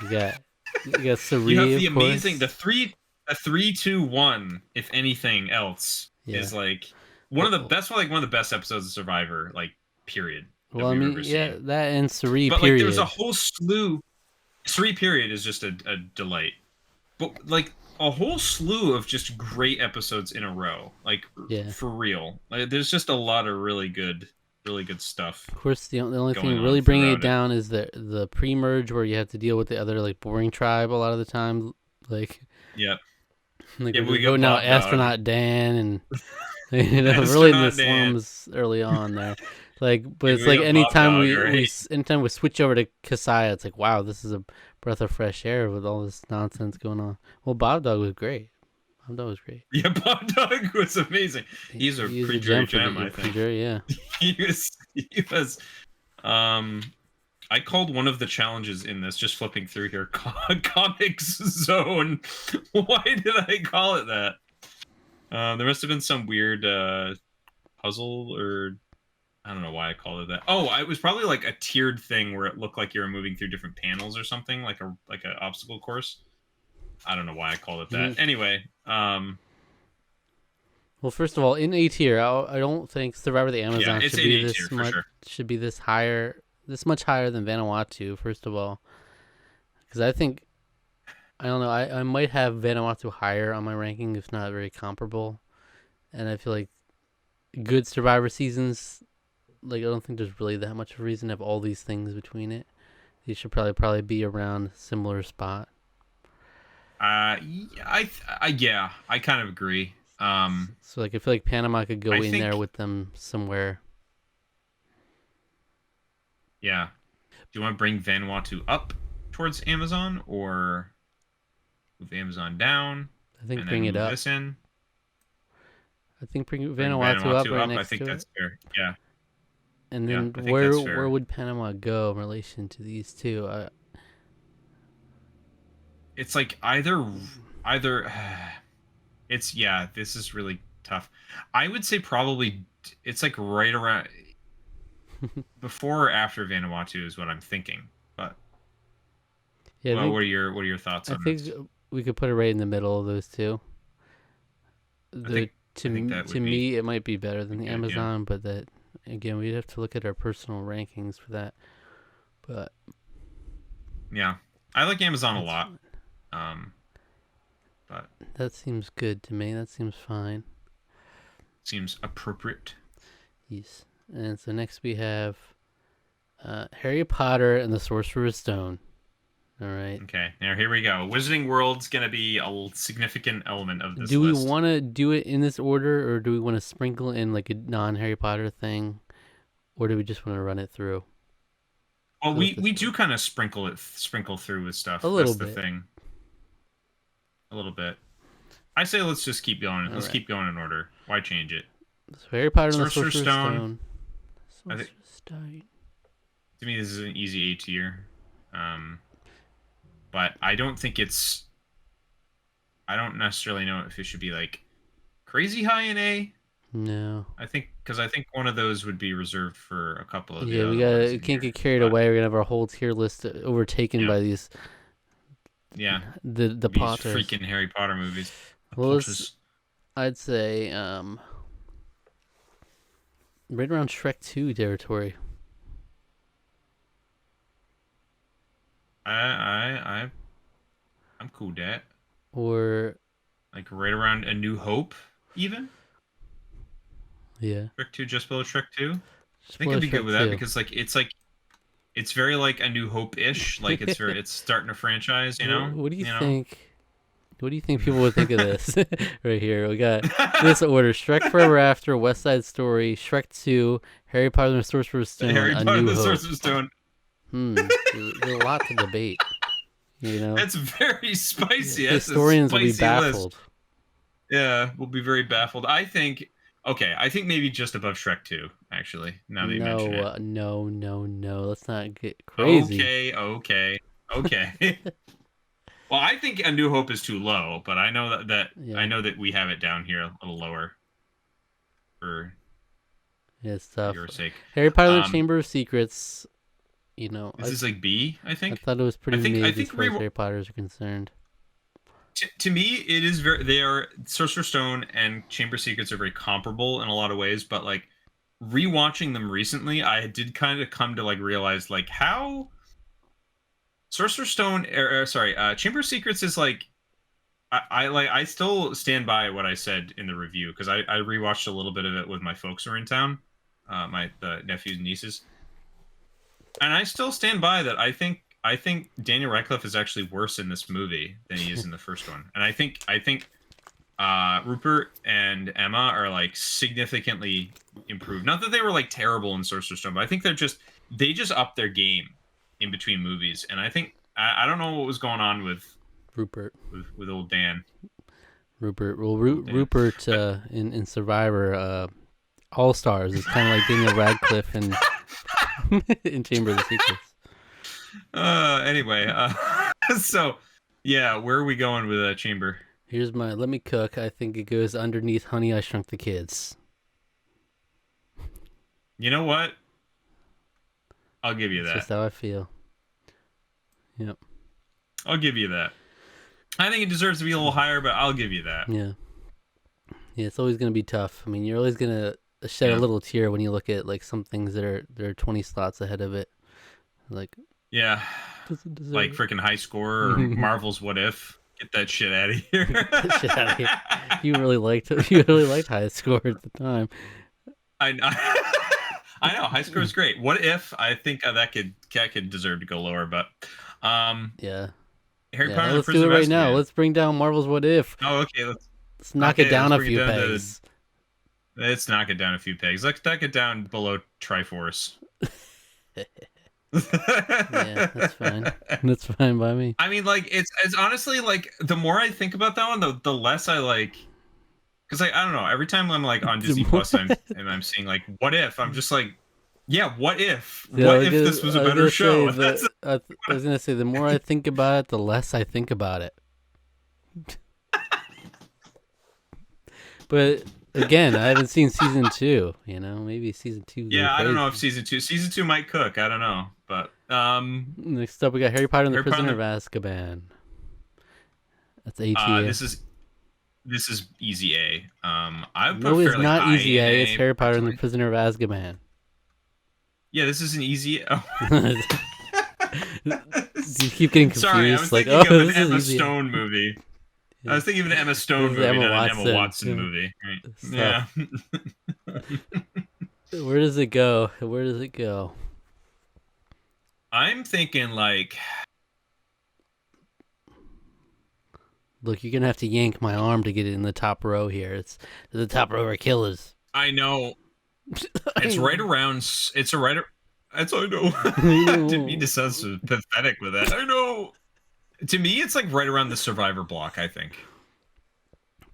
Speaker 1: got you got
Speaker 2: You have
Speaker 1: Sari,
Speaker 2: the
Speaker 1: of
Speaker 2: amazing
Speaker 1: course.
Speaker 2: a 3-2-1. If anything else
Speaker 1: Yeah.
Speaker 2: is like
Speaker 1: Well,
Speaker 2: one of the best episodes of Survivor, like period, that
Speaker 1: well, I
Speaker 2: we've
Speaker 1: mean,
Speaker 2: ever
Speaker 1: yeah,
Speaker 2: seen.
Speaker 1: that and Sari,
Speaker 2: But like there's a
Speaker 1: period.
Speaker 2: whole slew. 3 period is just a delight. But like a whole slew of just great episodes in a row, like
Speaker 1: Yeah.
Speaker 2: for real. Like, there's just a lot of really good stuff
Speaker 1: Of course, the only
Speaker 2: going
Speaker 1: thing
Speaker 2: on
Speaker 1: really bringing it
Speaker 2: throughout it.
Speaker 1: down is the pre-merge where you have to deal with the other like boring tribe a lot of the time. Like
Speaker 2: Yeah,
Speaker 1: like
Speaker 2: yeah.
Speaker 1: we're
Speaker 2: But we
Speaker 1: just
Speaker 2: got
Speaker 1: voting out
Speaker 2: Bob Dog,
Speaker 1: astronaut Dan and really in the
Speaker 2: astronaut Dan.
Speaker 1: slums early on there. Like, but
Speaker 2: Yeah,
Speaker 1: it's
Speaker 2: we
Speaker 1: like
Speaker 2: got Bob
Speaker 1: anytime
Speaker 2: Dog, right?
Speaker 1: anytime we switch over to Kasaya, it's like wow, this is a breath of fresh air with all this nonsense going on. Well, Bob Dog was great. Bob Dog was great.
Speaker 2: Yeah, Bob Dog was amazing. He's a
Speaker 1: He's a
Speaker 2: pretty
Speaker 1: gem
Speaker 2: great
Speaker 1: for
Speaker 2: gem,
Speaker 1: the
Speaker 2: I think.
Speaker 1: jury, yeah.
Speaker 2: He was. Um, I called one of the challenges in this, just flipping through here, Comics Zone. Why did I call it that? There must have been some weird puzzle, or I don't know why I called it that. Oh, it was probably like a tiered thing where it looked like you were moving through different panels or something, like a obstacle course. I don't know why I called it that.
Speaker 1: Mhm.
Speaker 2: Anyway,
Speaker 1: Well, first of all, in A tier, I don't think Survivor the
Speaker 2: yeah,
Speaker 1: Amazon
Speaker 2: it's
Speaker 1: should
Speaker 2: in
Speaker 1: be
Speaker 2: A tier
Speaker 1: this
Speaker 2: for
Speaker 1: much.
Speaker 2: sure.
Speaker 1: Should be this much higher than Vanuatu. First of all, because I think I don't know. I might have Vanuatu higher on my ranking, if not very comparable. And I feel like good Survivor seasons, like I don't think there's really that much of a reason to have all these things between it. These should probably be around a similar spot.
Speaker 2: Yeah, yeah, I kind of agree.
Speaker 1: So like I feel like Panama could
Speaker 2: I
Speaker 1: go in there
Speaker 2: think,
Speaker 1: with them somewhere.
Speaker 2: yeah. Do you want to bring Vanuatu up towards Amazon, or move Amazon down
Speaker 1: I think
Speaker 2: and then
Speaker 1: bring it
Speaker 2: move
Speaker 1: up.
Speaker 2: this in?
Speaker 1: I think bring
Speaker 2: Bring
Speaker 1: Vanuatu up
Speaker 2: Vanuatu
Speaker 1: right
Speaker 2: up. I
Speaker 1: next
Speaker 2: think
Speaker 1: to it.
Speaker 2: that's fair. Yeah,
Speaker 1: And
Speaker 2: yeah,
Speaker 1: then
Speaker 2: I think that's
Speaker 1: where
Speaker 2: fair.
Speaker 1: would Panama go in relation to these two?
Speaker 2: It's like either it's, yeah, this is really tough. I would say probably it's like right around before or after Vanuatu is what I'm thinking. But
Speaker 1: Yeah,
Speaker 2: well, what are your thoughts
Speaker 1: I
Speaker 2: on
Speaker 1: think
Speaker 2: this?
Speaker 1: we could put it right in the middle of those two.
Speaker 2: I think
Speaker 1: The
Speaker 2: that
Speaker 1: to
Speaker 2: would be
Speaker 1: me it might be better than the
Speaker 2: good. Yeah,
Speaker 1: Amazon, but that again we'd have to look at our personal rankings for that. But
Speaker 2: yeah. I like Amazon a
Speaker 1: that's
Speaker 2: lot.
Speaker 1: fine.
Speaker 2: Um, but
Speaker 1: That seems good to me. That seems fine.
Speaker 2: seems appropriate.
Speaker 1: Yes. And so next we have Harry Potter and the Sorcerer's Stone. All right.
Speaker 2: Okay, now here we go. Wizarding World's gonna be a significant element of this
Speaker 1: Do we
Speaker 2: list.
Speaker 1: want to do it in this order, or do we want to sprinkle in like a non-Harry Potter thing, or do we just want to run it through?
Speaker 2: Well,
Speaker 1: Go with
Speaker 2: we
Speaker 1: this
Speaker 2: do
Speaker 1: order.
Speaker 2: kind of sprinkle through with
Speaker 1: A
Speaker 2: stuff.
Speaker 1: little
Speaker 2: That's the
Speaker 1: bit.
Speaker 2: thing. A little bit. I say let's just keep going.
Speaker 1: All
Speaker 2: Let's
Speaker 1: right.
Speaker 2: keep going in order. Why change it?
Speaker 1: So Harry Potter and the
Speaker 2: Sorcerer's
Speaker 1: Sorcerer's
Speaker 2: Stone.
Speaker 1: Stone.
Speaker 2: I think
Speaker 1: Sorcerer's Stone.
Speaker 2: to me this is an easy A tier. Um, but I don't think it's. I don't necessarily know if it should be like crazy high in A.
Speaker 1: No.
Speaker 2: I think because I think one of those would be reserved for a couple of the
Speaker 1: Yeah,
Speaker 2: other ones
Speaker 1: we
Speaker 2: in
Speaker 1: can't
Speaker 2: here.
Speaker 1: get carried
Speaker 2: But
Speaker 1: away. We're gonna have our whole tier list overtaken
Speaker 2: yeah,
Speaker 1: by these
Speaker 2: yeah,
Speaker 1: the
Speaker 2: these
Speaker 1: Potters.
Speaker 2: freaking Harry Potter movies. The
Speaker 1: Well,
Speaker 2: Potters.
Speaker 1: I'd say right around Shrek 2 territory.
Speaker 2: I I'm cool with that.
Speaker 1: Or
Speaker 2: Like right around A New Hope, even
Speaker 1: yeah,
Speaker 2: Shrek 2, just below Shrek 2. I
Speaker 1: just
Speaker 2: think
Speaker 1: below
Speaker 2: I'd be good
Speaker 1: Shrek
Speaker 2: with that
Speaker 1: 2.
Speaker 2: because like it's very like A New Hope ish. Like it's starting a franchise.
Speaker 1: What do you
Speaker 2: You know.
Speaker 1: think? What do you think people would think of this right here? We got this order: Shrek Forever After, West Side Story, Shrek 2, Harry Potter and the Sorcerer's Stone,
Speaker 2: Harry
Speaker 1: A
Speaker 2: Potter and
Speaker 1: New
Speaker 2: the
Speaker 1: Hope.
Speaker 2: Sorcerer's Stone.
Speaker 1: There's a lot to debate. You know,
Speaker 2: That's very spicy. That's a
Speaker 1: historians will be
Speaker 2: spicy list.
Speaker 1: baffled.
Speaker 2: Yeah, we'll be very baffled. I think. Okay, I think maybe just above Shrek 2. Actually, now that you mention
Speaker 1: No,
Speaker 2: it.
Speaker 1: no. Let's not get crazy.
Speaker 2: Okay. Well, I think A New Hope is too low, but I know I
Speaker 1: Yeah,
Speaker 2: know that we have it down here a little lower for
Speaker 1: yeah, it's tough.
Speaker 2: your sake.
Speaker 1: Harry Potter and the
Speaker 2: Um,
Speaker 1: Chamber of Secrets. You know,
Speaker 2: this is like B, I
Speaker 1: I
Speaker 2: think.
Speaker 1: thought it was pretty
Speaker 2: I
Speaker 1: mid as
Speaker 2: think
Speaker 1: far as Harry Potters are concerned.
Speaker 2: to me it is very. They are Sorcerer's Stone and Chamber of Secrets are very comparable in a lot of ways, but like rewatching them recently, I did kind of come to like realize like how Sorcerer's Stone, sorry, Chamber of Secrets is like I still stand by what I said in the review because I rewatched a little bit of it with my folks who are in town, my the nephews and nieces, and I still stand by that. I think Daniel Radcliffe is actually worse in this movie than he is in the first one, and I think Rupert and Emma are like significantly improved. Not that they were like terrible in Sorcerer's Stone, but I think they just upped their game in between movies, and I think I don't know what was going on
Speaker 1: Rupert.
Speaker 2: with old Dan.
Speaker 1: Rupert. Well,
Speaker 2: Old Dan.
Speaker 1: Rupert in Survivor All Stars is kind of like Daniel Radcliffe in in Chamber of the Secrets.
Speaker 2: Anyway, so yeah, where are we going with Chamber?
Speaker 1: Here's my Let Me Cook. I think it goes underneath Honey, I Shrunk the Kids.
Speaker 2: You know what? I'll give you
Speaker 1: That's
Speaker 2: that.
Speaker 1: just how I feel. Yep.
Speaker 2: I'll give you that. I think it deserves to be a little higher, but I'll give you that.
Speaker 1: Yeah. Yeah, it's always gonna be tough. I mean, you're always gonna shed a little tear when you look at like some things that are 20 slots ahead of it. Like,
Speaker 2: Yeah,
Speaker 1: doesn't deserve
Speaker 2: like
Speaker 1: it.
Speaker 2: freaking High Score or Marvel's What If. Get that shit out of here.
Speaker 1: Get that shit out of here. You really liked High Score at the time.
Speaker 2: I know. I know. High Score is great. What If? I think that could deserve to go lower, but
Speaker 1: Yeah.
Speaker 2: Harry
Speaker 1: Yeah,
Speaker 2: Potter and the
Speaker 1: let's do
Speaker 2: Prisoner
Speaker 1: it
Speaker 2: of
Speaker 1: right now.
Speaker 2: Azkaban.
Speaker 1: Let's bring down Marvel's What If.
Speaker 2: Oh, okay.
Speaker 1: Let's knock it down a
Speaker 2: bring it
Speaker 1: few
Speaker 2: down
Speaker 1: pegs.
Speaker 2: Let's knock it down a few pegs. Let's knock it down below Triforce.
Speaker 1: Yeah, that's fine. That's fine by me.
Speaker 2: I mean, like it's honestly like the more I think about that one, the less I like. Because like I don't know. Every time I'm like on Disney Plus, and I'm seeing like What If, I'm just like, yeah, what if?
Speaker 1: Yeah,
Speaker 2: What if this was a better show?
Speaker 1: I was gonna say the more I think about it, the less I think about it. But again, I haven't seen season 2. You know, maybe season 2.
Speaker 2: Yeah, I don't know if season two might cook. I don't know, but
Speaker 1: Next up, we got Harry Potter and the
Speaker 2: Harry Potter
Speaker 1: Prisoner
Speaker 2: and
Speaker 1: of Azkaban. That's ATA.
Speaker 2: this is easy A. I put
Speaker 1: No, it's
Speaker 2: fairly
Speaker 1: not
Speaker 2: high
Speaker 1: easy
Speaker 2: in
Speaker 1: A. It's Harry Potter and the
Speaker 2: personally.
Speaker 1: Prisoner of Azkaban.
Speaker 2: Yeah, this is an easy. Oh.
Speaker 1: You keep getting confused.
Speaker 2: Sorry, I was
Speaker 1: like,
Speaker 2: thinking of
Speaker 1: this
Speaker 2: an
Speaker 1: is
Speaker 2: Emma
Speaker 1: easy.
Speaker 2: Stone movie. I was thinking of an Emma
Speaker 1: This
Speaker 2: Stone
Speaker 1: is
Speaker 2: movie,
Speaker 1: Emma
Speaker 2: not an Emma
Speaker 1: Watson.
Speaker 2: Watson movie. Right?
Speaker 1: Stop.
Speaker 2: Yeah.
Speaker 1: Where does it go? Where does it go?
Speaker 2: I'm thinking like.
Speaker 1: Look, you're gonna have to yank my arm to get it in the top row here. It's the top row are killers.
Speaker 2: I know. It's right around. It's a right. That's I know. I didn't mean to sound so pathetic with that. I know. To me, it's like right around the Survivor block. I think.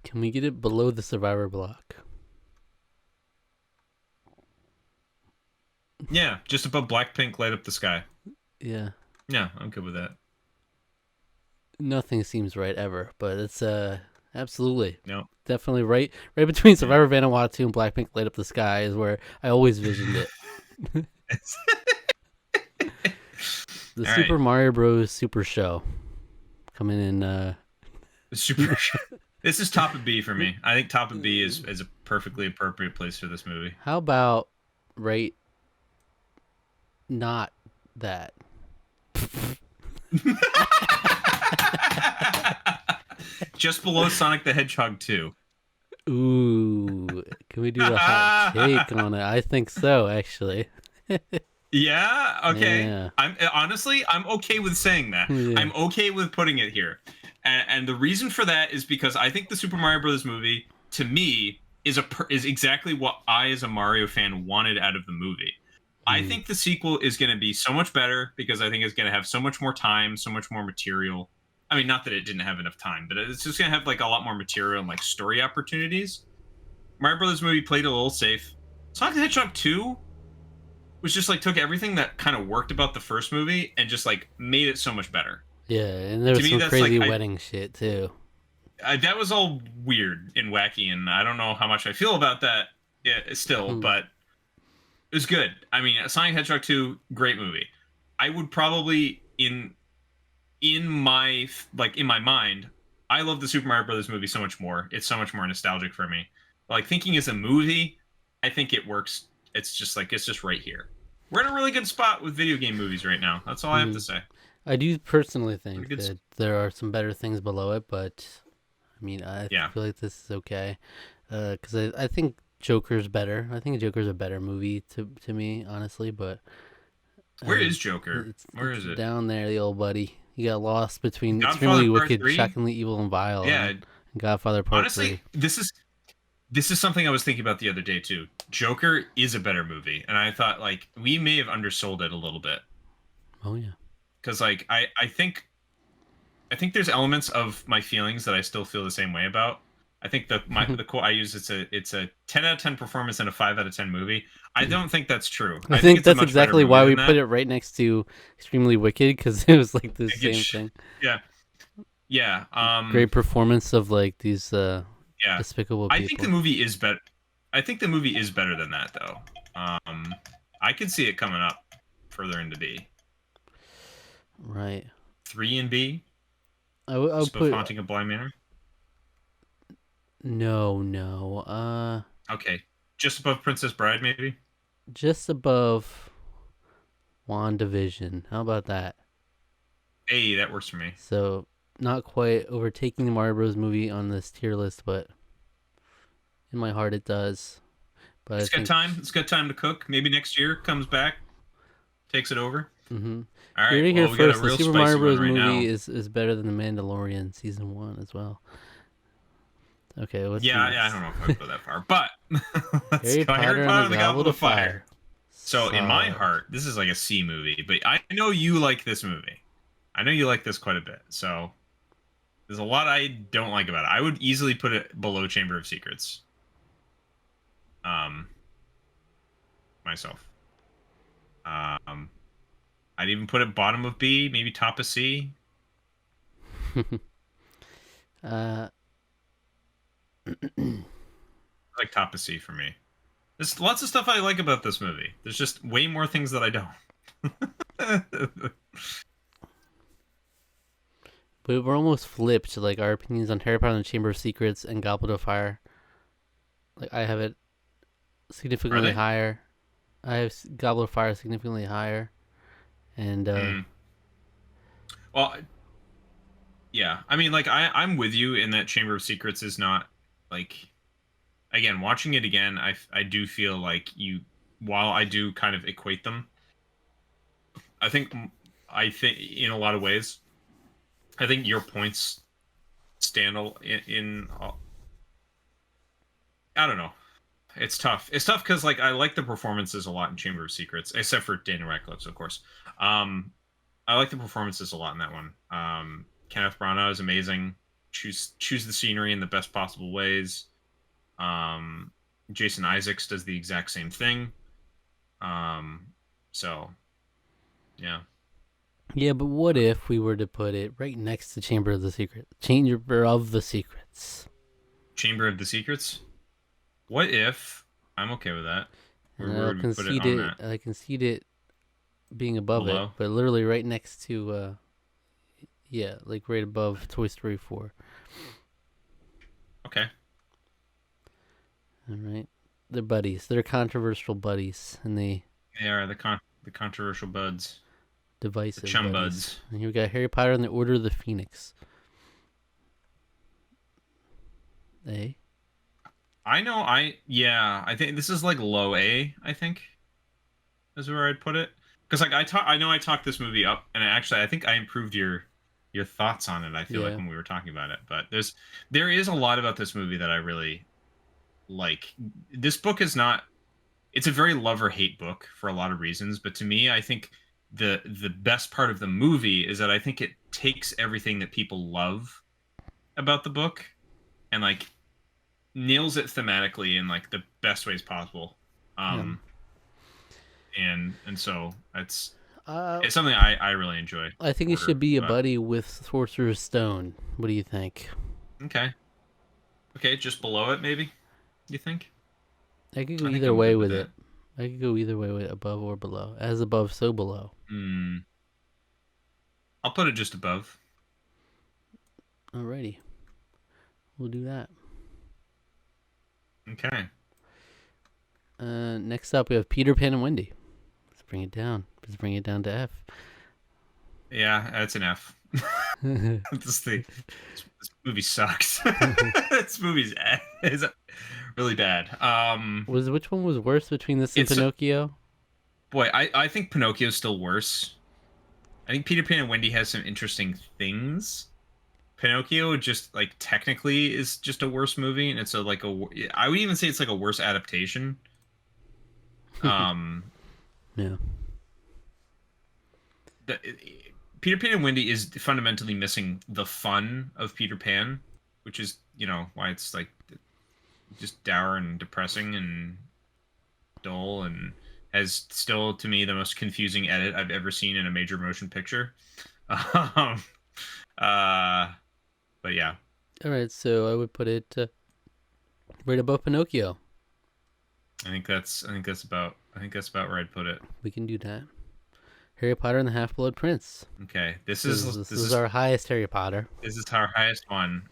Speaker 1: Can we get it below the Survivor block?
Speaker 2: Yeah, just above Blackpink, Light Up the Sky.
Speaker 1: Yeah.
Speaker 2: Yeah, I'm good with that.
Speaker 1: Nothing seems right ever, but it's absolutely
Speaker 2: No.
Speaker 1: definitely right between Survivor Vanuatu and Blackpink Light Up the Sky is where I always visioned it. The
Speaker 2: All
Speaker 1: Super
Speaker 2: right.
Speaker 1: Mario Bros. Super Show coming in.
Speaker 2: Super. This is top of B for me. I think top of B is a perfectly appropriate place for this movie.
Speaker 1: How about right? Not that.
Speaker 2: Just below Sonic the Hedgehog 2.
Speaker 1: Ooh, can we do the hot take on it? I think so, actually.
Speaker 2: Yeah. Okay.
Speaker 1: Yeah.
Speaker 2: I'm okay with saying that.
Speaker 1: Yeah.
Speaker 2: I'm okay with putting it here, and the reason for that is because I think the Super Mario Brothers movie, to me, is exactly what I, as a Mario fan, wanted out of the movie. I think the sequel is going to be so much better because I think it's going to have so much more time, so much more material. I mean, not that it didn't have enough time, but it's just going to have like a lot more material and like story opportunities. Mario Brothers movie played a little safe. Sonic the Hedgehog 2 was just like took everything that kind of worked about the first movie and just like made it so much better.
Speaker 1: Yeah, and there
Speaker 2: To
Speaker 1: was
Speaker 2: me,
Speaker 1: some
Speaker 2: that's like
Speaker 1: crazy wedding shit too.
Speaker 2: that was all weird and wacky, and I don't know how much I feel about that still, but it was good. I mean, Sonic the Hedgehog 2, great movie. I would probably in my in my mind, I love the Super Mario Brothers movie so much more. It's so much more nostalgic for me. Like thinking as a movie, I think it works. It's just right here. We're in a really good spot with video game movies right now. That's all I have to say.
Speaker 1: I do personally
Speaker 2: We're in a
Speaker 1: think
Speaker 2: good
Speaker 1: that there are some better things below it, but I mean, I
Speaker 2: yeah.
Speaker 1: feel like this is okay. Because I think Joker's better. I think Joker's a better movie to me, honestly. But
Speaker 2: Where is Joker? Where
Speaker 1: it's
Speaker 2: is it?
Speaker 1: down there, the old buddy. He got lost between
Speaker 2: Godfather
Speaker 1: Extremely
Speaker 2: Part
Speaker 1: Wicked,
Speaker 2: 3?
Speaker 1: Shockingly Evil, and Vile,
Speaker 2: Yeah.
Speaker 1: and Godfather Part
Speaker 2: Honestly,
Speaker 1: 3.
Speaker 2: this is something I was thinking about the other day too. Joker is a better movie, and I thought like we may have undersold it a little bit
Speaker 1: Oh yeah.
Speaker 2: because like I think there's elements of my feelings that I still feel the same way about. I think the quote I use it's a 10 out of 10 performance and a 5 out of 10 movie. I don't think that's true.
Speaker 1: I
Speaker 2: I think
Speaker 1: think
Speaker 2: it's a
Speaker 1: that's
Speaker 2: much better
Speaker 1: exactly
Speaker 2: movie
Speaker 1: why we
Speaker 2: than
Speaker 1: put
Speaker 2: that.
Speaker 1: it right next to Extremely Wicked, because it was like the
Speaker 2: Like,
Speaker 1: same thing.
Speaker 2: yeah. Yeah.
Speaker 1: Great performance of like these
Speaker 2: Yeah.
Speaker 1: despicable
Speaker 2: I think the
Speaker 1: people.
Speaker 2: movie is better. I think the movie is better than that though. I could see it coming up further into B.
Speaker 1: Right.
Speaker 2: 3 in B.
Speaker 1: I
Speaker 2: Just
Speaker 1: would
Speaker 2: above
Speaker 1: put
Speaker 2: Haunting of Bly Manor.
Speaker 1: no.
Speaker 2: Okay. Just above Princess Bride, maybe?
Speaker 1: Just above WandaVision. How about that?
Speaker 2: Hey, that works for me.
Speaker 1: So not quite overtaking the Mario Bros. Movie on this tier list, but in my heart it does. But I
Speaker 2: It's got
Speaker 1: think
Speaker 2: time. It's got time to cook. Maybe next year comes back, takes it over.
Speaker 1: mm-hmm.
Speaker 2: All
Speaker 1: You
Speaker 2: right.
Speaker 1: heard it here
Speaker 2: Well, we got a
Speaker 1: first. The
Speaker 2: real
Speaker 1: Super
Speaker 2: spicy
Speaker 1: Mario
Speaker 2: one
Speaker 1: Bros.
Speaker 2: right
Speaker 1: Movie
Speaker 2: now.
Speaker 1: is better than The Mandalorian season 1 as well. Okay, what's
Speaker 2: Yeah,
Speaker 1: next?
Speaker 2: I don't know if I'd go that far, but let's
Speaker 1: Harry
Speaker 2: go.
Speaker 1: Potter
Speaker 2: And
Speaker 1: the Goblet of Fire.
Speaker 2: So in my
Speaker 1: Solid.
Speaker 2: heart, this is like a C movie, but I know you like this movie. I know you like this quite a bit. So there's a lot I don't like about it. I would easily put it below Chamber of Secrets. Um, myself. I'd even put it bottom of B, maybe top of C.
Speaker 1: uh,
Speaker 2: Like top of C for me. There's lots of stuff I like about this movie. There's just way more things that I don't.
Speaker 1: but we're almost flipped. Like our opinions on Harry Potter and the Chamber of Secrets and Goblet of Fire. Like I have it
Speaker 2: Are
Speaker 1: significantly
Speaker 2: they?
Speaker 1: higher. I have Goblet of Fire significantly higher, and
Speaker 2: Well, yeah. I mean, like I'm with you in that Chamber of Secrets is not like again watching it again. I do feel like you while I do kind of equate them. I think I think in a lot of ways, I think your points stand in I don't know. It's tough. It's tough because like I like the performances a lot in Chamber of Secrets, except for Daniel Radcliffe's, of course. I like the performances a lot in that one. Kenneth Branagh is amazing. Choose the scenery in the best possible ways. Um, Jason Isaacs does the exact same thing. So yeah.
Speaker 1: yeah. But what if we were to put it right next to Chamber of the Secrets? Chamber of the Secrets.
Speaker 2: Chamber of the Secrets. What if I'm okay with that?
Speaker 1: And
Speaker 2: Where
Speaker 1: I'll
Speaker 2: would we put it
Speaker 1: concede
Speaker 2: on
Speaker 1: it.
Speaker 2: that?
Speaker 1: I concede it being above it,
Speaker 2: Below?
Speaker 1: but literally right next to yeah, like right above Toy Story 4.
Speaker 2: Okay.
Speaker 1: All right, they're buddies. They're controversial buddies, and they
Speaker 2: They are the controversial buds.
Speaker 1: divisive
Speaker 2: The chum
Speaker 1: buddies.
Speaker 2: buds.
Speaker 1: And here we got Harry Potter and the Order of the Phoenix. Eh?
Speaker 2: I know. I think this is like low A. I think is where I'd put it. Because like I know I talked this movie up, and I think I improved your thoughts on it. I feel like
Speaker 1: Yeah.
Speaker 2: when we were talking about it, but there is a lot about this movie that I really like. This book is not. It's a very love or hate book for a lot of reasons, but to me, I think the best part of the movie is that I think it takes everything that people love about the book and like nails it thematically in like the best ways possible.
Speaker 1: Yeah.
Speaker 2: And so it's
Speaker 1: Uh,
Speaker 2: It's something I really enjoy.
Speaker 1: I think it should
Speaker 2: Order,
Speaker 1: be a
Speaker 2: but
Speaker 1: buddy with Sorcerer's Stone. What do you think?
Speaker 2: okay, okay, just below it maybe. You think?
Speaker 1: I could go
Speaker 2: I think
Speaker 1: either
Speaker 2: I'm
Speaker 1: way
Speaker 2: good with
Speaker 1: with it.
Speaker 2: that.
Speaker 1: I could go either way with it, above or below. As above, so below.
Speaker 2: Hmm. I'll put it just above.
Speaker 1: Alrighty, we'll do that.
Speaker 2: Okay.
Speaker 1: Next up, we have Peter Pan and Wendy. Let's bring it down. Let's bring it down to F.
Speaker 2: Yeah, that's an F. This movie sucks. This movie's is really bad.
Speaker 1: Which one was worse between this and
Speaker 2: it's
Speaker 1: Pinocchio?
Speaker 2: boy, I think Pinocchio's still worse. I think Peter Pan and Wendy has some interesting things. Pinocchio just like technically is just a worse movie, and it's a like a I would even say it's like a worse adaptation. Um,
Speaker 1: Yeah.
Speaker 2: the, Peter Pan and Wendy is fundamentally missing the fun of Peter Pan, which is why it's like just dour and depressing and dull and has still to me the most confusing edit I've ever seen in a major motion picture. Um, but yeah,
Speaker 1: All right, so I would put it right above Pinocchio.
Speaker 2: I think that's about where I'd put it.
Speaker 1: We can do that. Harry Potter and the Half-Blood Prince.
Speaker 2: Okay,
Speaker 1: This is our highest Harry Potter.
Speaker 2: this is our highest one.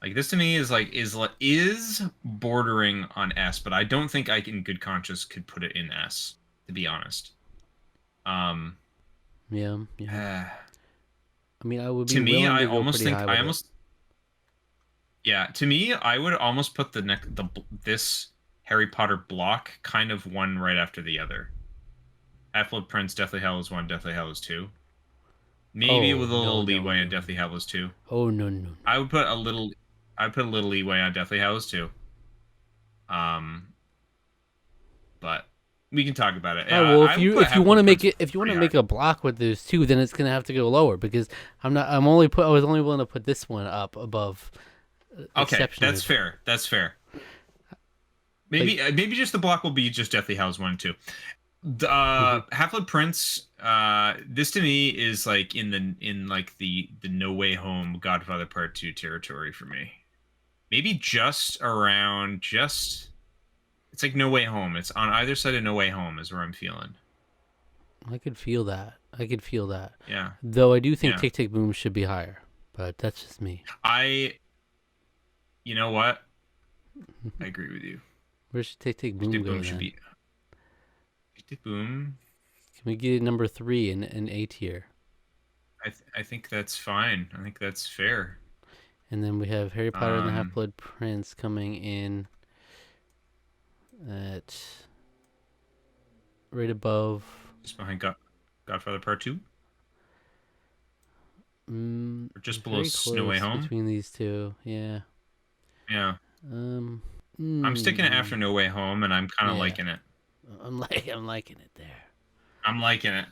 Speaker 2: Like this to me is bordering on S, but I don't think I in good conscience could put it in S, to be honest.
Speaker 1: Yeah. I mean, I would be
Speaker 2: to me,
Speaker 1: willing
Speaker 2: I
Speaker 1: to go
Speaker 2: almost
Speaker 1: pretty
Speaker 2: think
Speaker 1: high
Speaker 2: I
Speaker 1: with
Speaker 2: almost yeah. To me, I would almost put this Harry Potter block kind of one right after the other. Half-Blood Prince, Deathly Hallows 1, Deathly Hallows 2. Maybe with a little leeway on Deathly Hallows 2.
Speaker 1: Oh no.
Speaker 2: I would put a little leeway on Deathly Hallows 2. But we can talk about it.
Speaker 1: Oh, well,
Speaker 2: I would
Speaker 1: if you want to make it
Speaker 2: pretty
Speaker 1: make a block with those two, then it's gonna have to go lower because I was only willing to put this one up above.
Speaker 2: Okay, that's fair. That's fair. Maybe just the block will be just Deathly Hallows 1 and 2. Half-Blood Prince, this to me is like in the No Way Home Godfather Part 2 territory for me. Maybe just around it's like No Way Home. It's on either side of No Way Home is where I'm feeling.
Speaker 1: I could feel that.
Speaker 2: Yeah.
Speaker 1: Though I do think
Speaker 2: Yeah.
Speaker 1: Tick Tick Boom should be higher, but that's just me.
Speaker 2: You know what? I agree with you.
Speaker 1: Where should Tick Tick Boom
Speaker 2: Tick
Speaker 1: go
Speaker 2: Boom should
Speaker 1: then?
Speaker 2: be. Tick Boom.
Speaker 1: Can we get number 3 in A tier?
Speaker 2: I think that's fine. I think that's fair.
Speaker 1: And then we have Harry Potter and the Half-Blood Prince coming in at right above.
Speaker 2: Just behind Godfather Part 2? Or just below No Way Home?
Speaker 1: Between these two, yeah.
Speaker 2: Yeah.
Speaker 1: I'm
Speaker 2: sticking it after No Way Home, and I'm kind of liking it.
Speaker 1: I'm liking it there.
Speaker 2: I'm liking it.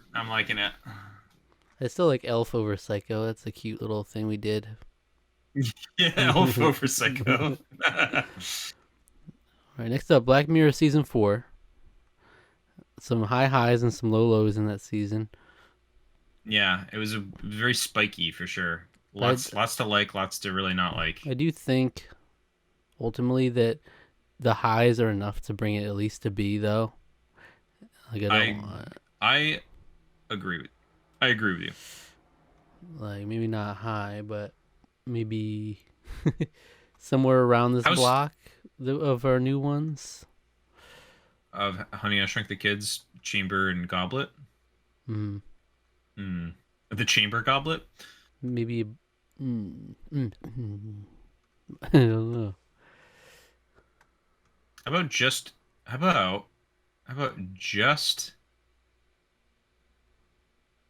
Speaker 1: I still like Elf over Psycho. That's a cute little thing we did.
Speaker 2: Yeah, Elf over Psycho.
Speaker 1: All right, next up, Black Mirror season 4. Some high highs and some low lows in that season.
Speaker 2: Yeah, it was very spiky for sure. Lots to like, lots to really not like.
Speaker 1: I do think ultimately that the highs are enough to bring it at least to B, though. Like
Speaker 2: I agree with you.
Speaker 1: Like maybe not high, but maybe somewhere around this block of our new ones.
Speaker 2: Of Honey, I Shrunk the Kids, Chamber, and Goblet.
Speaker 1: Mm.
Speaker 2: The Chamber Goblet.
Speaker 1: Maybe. I don't know.
Speaker 2: How about just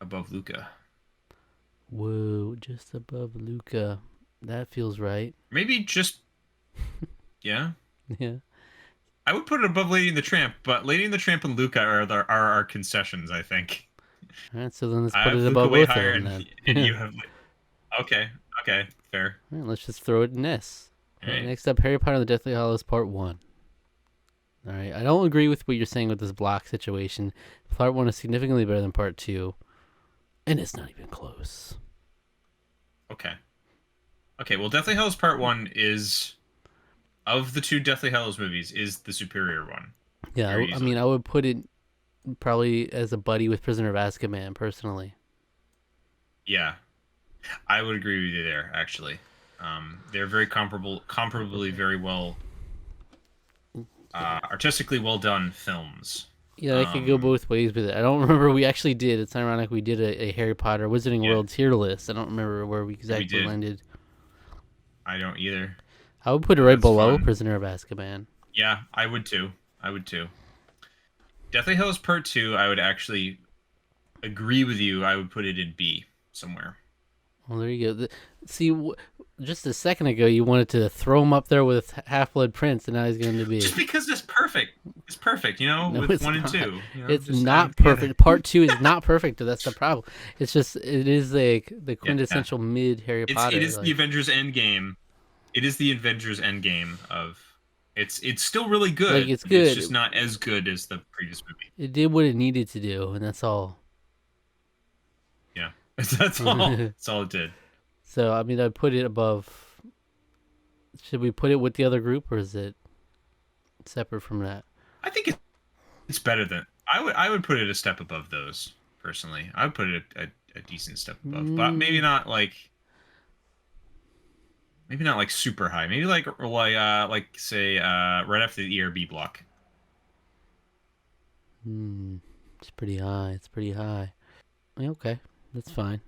Speaker 2: above Luca?
Speaker 1: Whoa, just above Luca. That feels right.
Speaker 2: Maybe just yeah.
Speaker 1: Yeah.
Speaker 2: I would put it above Lady and the Tramp, but Lady and the Tramp and Luca are our concessions, I think.
Speaker 1: All right, so then let's put it above both of them then.
Speaker 2: And you have okay, fair.
Speaker 1: All right, let's just throw it in S.
Speaker 2: All right.
Speaker 1: Next up, Harry Potter and the Deathly Hallows Part 1. All right. I don't agree with what you're saying with this block situation. Part one is significantly better than part two, and it's not even close.
Speaker 2: Okay. Okay. Well, Deathly Hallows Part One is, of the two Deathly Hallows movies, is the superior one.
Speaker 1: Yeah,
Speaker 2: Very
Speaker 1: I mean,
Speaker 2: easily.
Speaker 1: I would put it probably as a buddy with Prisoner of Azkaban, personally.
Speaker 2: Yeah, I would agree with you there. Actually, they're very comparably very well, artistically well done films.
Speaker 1: Yeah, I could go
Speaker 2: Um,
Speaker 1: both ways with it. I don't remember we actually did. It's ironic we did a Harry Potter Wizarding
Speaker 2: yeah,
Speaker 1: World tier list. I don't remember where we
Speaker 2: we
Speaker 1: exactly
Speaker 2: did.
Speaker 1: landed.
Speaker 2: I don't either.
Speaker 1: I would put it
Speaker 2: But
Speaker 1: right
Speaker 2: it's
Speaker 1: below
Speaker 2: fun.
Speaker 1: Prisoner of Azkaban.
Speaker 2: Yeah, I would too. I would too. Deathly Hallows Part Two, I would actually agree with you. I would put it in B somewhere.
Speaker 1: Well, there you go. See, just a second ago, you wanted to throw him up there with Half Blood Prince, and now he's going to be.
Speaker 2: Just because it's perfect. It's perfect,
Speaker 1: No,
Speaker 2: with
Speaker 1: it's
Speaker 2: one and
Speaker 1: not.
Speaker 2: two.
Speaker 1: It's
Speaker 2: Just add them
Speaker 1: not
Speaker 2: together.
Speaker 1: perfect. Part two is not perfect. That's the problem. It's just it is like the
Speaker 2: Yeah.
Speaker 1: quintessential mid Harry
Speaker 2: It
Speaker 1: Potter.
Speaker 2: is the
Speaker 1: Like
Speaker 2: Avengers Endgame. It is the Avengers Endgame of it's still really good.
Speaker 1: it's
Speaker 2: It's
Speaker 1: good.
Speaker 2: just not as good as the previous movie.
Speaker 1: It did what it needed to do, and that's all.
Speaker 2: Yeah. That's all. That's all it did.
Speaker 1: So I mean, I'd put it above. Should we put it with the other group, or is it separate from that?
Speaker 2: I think it's better than I would put it a step above those personally. I would put it a decent step above, but
Speaker 1: Mm,
Speaker 2: maybe not like super high. Maybe like say right after the ERB block.
Speaker 1: it's pretty high. It's pretty high. Yeah, okay, that's fine.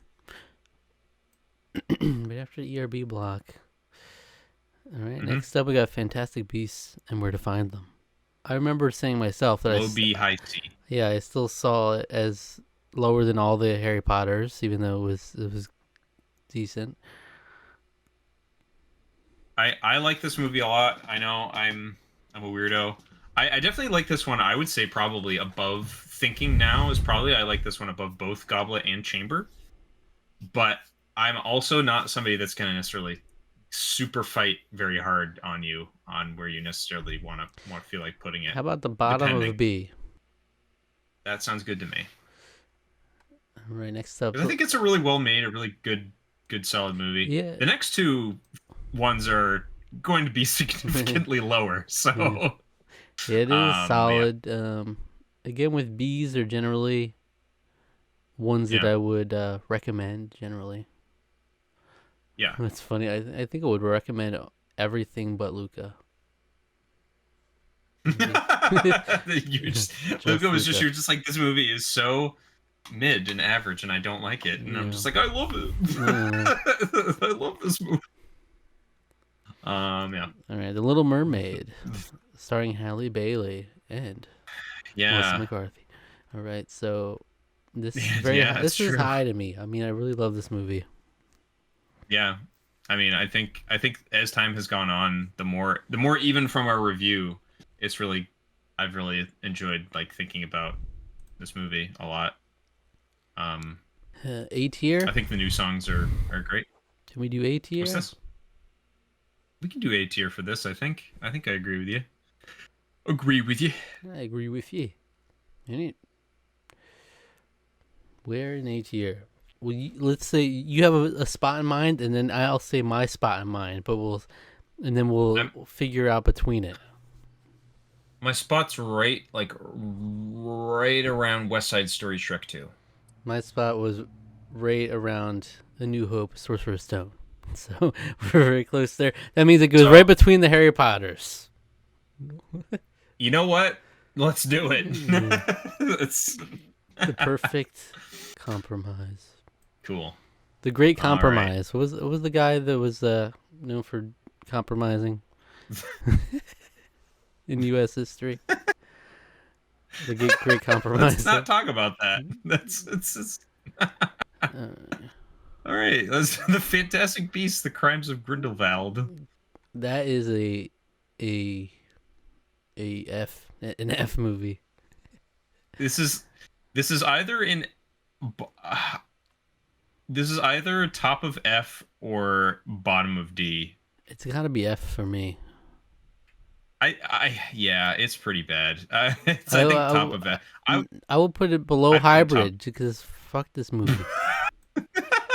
Speaker 1: Right after the ERB block. All right.
Speaker 2: Hmm.
Speaker 1: Next up, we got Fantastic Beasts and Where to Find Them. I remember saying myself that
Speaker 2: Low B, high C.
Speaker 1: yeah, I still saw it as lower than all the Harry Potters, even though it was decent.
Speaker 2: I like this movie a lot. I know I'm a weirdo. I definitely like this one. I would say probably above Thinking Now is probably I like this one above both Goblet and Chamber. But I'm also not somebody that's gonna necessarily super fight very hard on you on where you necessarily want to feel like putting it.
Speaker 1: How about the bottom of
Speaker 2: Depending.
Speaker 1: B?
Speaker 2: That sounds good to me.
Speaker 1: All right. Next up,
Speaker 2: 'Cause I think it's a really well made, a really good solid movie.
Speaker 1: yeah,
Speaker 2: The next two ones are going to be
Speaker 1: yeah,
Speaker 2: significantly lower. So
Speaker 1: it is
Speaker 2: yeah.
Speaker 1: solid. Again, with B's, are generally ones that
Speaker 2: Yeah.
Speaker 1: I would recommend. Generally,
Speaker 2: Yeah.
Speaker 1: it's funny. I think I would recommend everything but Luca.
Speaker 2: you just
Speaker 1: Just
Speaker 2: Luca was just
Speaker 1: Luca.
Speaker 2: you're just like this movie is so mid and average and I don't like it. And I'm
Speaker 1: Yeah.
Speaker 2: just like, I love it.
Speaker 1: Uh,
Speaker 2: I love this movie. Yeah.
Speaker 1: all right, The Little Mermaid, starring Halle Bailey and Melissa
Speaker 2: Yeah.
Speaker 1: McCarthy. All right, so this is
Speaker 2: Yeah, it's
Speaker 1: this is
Speaker 2: true.
Speaker 1: high to me. I mean, I really love this movie.
Speaker 2: Yeah. I mean, I think as time has gone on, the more even from our review, it's really I've really enjoyed like thinking about this movie a lot. Um,
Speaker 1: A tier?
Speaker 2: I think the new songs are great.
Speaker 1: Can we do A
Speaker 2: What's
Speaker 1: tier?
Speaker 2: this? We can do A tier for this. I think I agree with you. Agree with you.
Speaker 1: I agree with you. Any- Where in A tier? Well, let's say you have a spot in mind, and then I'll say my spot in mind. But we'll
Speaker 2: I'm,
Speaker 1: figure out between it.
Speaker 2: my spot's right around West Side Story Shrek 2.
Speaker 1: My spot was right around A New Hope, Sorcerer's Stone. So we're very close there. That means it goes
Speaker 2: So
Speaker 1: right between the Harry Potters.
Speaker 2: you know what? Let's do it. It's
Speaker 1: The perfect compromise.
Speaker 2: cool.
Speaker 1: The Great
Speaker 2: All right.
Speaker 1: Compromise. What was the guy that was known for compromising in U.S. history? The Great
Speaker 2: Let's
Speaker 1: Compromise.
Speaker 2: not talk about that. That's it's all right. Let's the Fantastic Beasts: The Crimes of Grindelwald.
Speaker 1: That is a an F movie.
Speaker 2: This is this is either in this is either top of F or bottom of D.
Speaker 1: It's got to be F for me.
Speaker 2: Yeah, it's pretty bad. It's
Speaker 1: I
Speaker 2: I think
Speaker 1: I,
Speaker 2: top
Speaker 1: w-
Speaker 2: of that. I
Speaker 1: I will put it below
Speaker 2: I'd put it top.
Speaker 1: Hybrid because fuck this movie.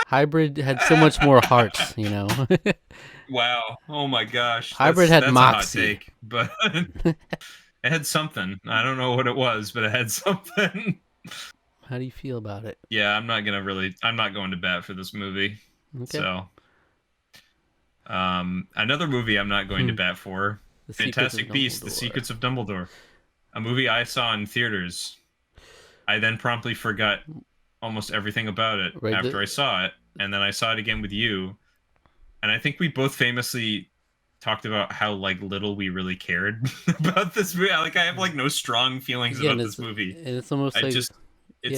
Speaker 1: Hybrid had so much more heart, you know.
Speaker 2: Wow. Oh my gosh.
Speaker 1: Hybrid had
Speaker 2: That's a hot
Speaker 1: moxie.
Speaker 2: take, but it had something. I don't know what it was, but it had something.
Speaker 1: How do you feel about it?
Speaker 2: Yeah, I'm not going to bat for this movie.
Speaker 1: Okay.
Speaker 2: So, another movie I'm not going to
Speaker 1: Hmm.
Speaker 2: bat for,
Speaker 1: The Secrets of
Speaker 2: Fantastic Beasts: The
Speaker 1: Dumbledore.
Speaker 2: Secrets of Dumbledore, a movie I saw in theaters. I then promptly forgot almost everything about it
Speaker 1: Right.
Speaker 2: after I saw it, and then I saw it again with you, and I think we both famously talked about how like little we really cared about this movie. Like I have like no strong feelings
Speaker 1: Again,
Speaker 2: about this movie.
Speaker 1: it's almost
Speaker 2: I
Speaker 1: like,
Speaker 2: just
Speaker 1: yeah,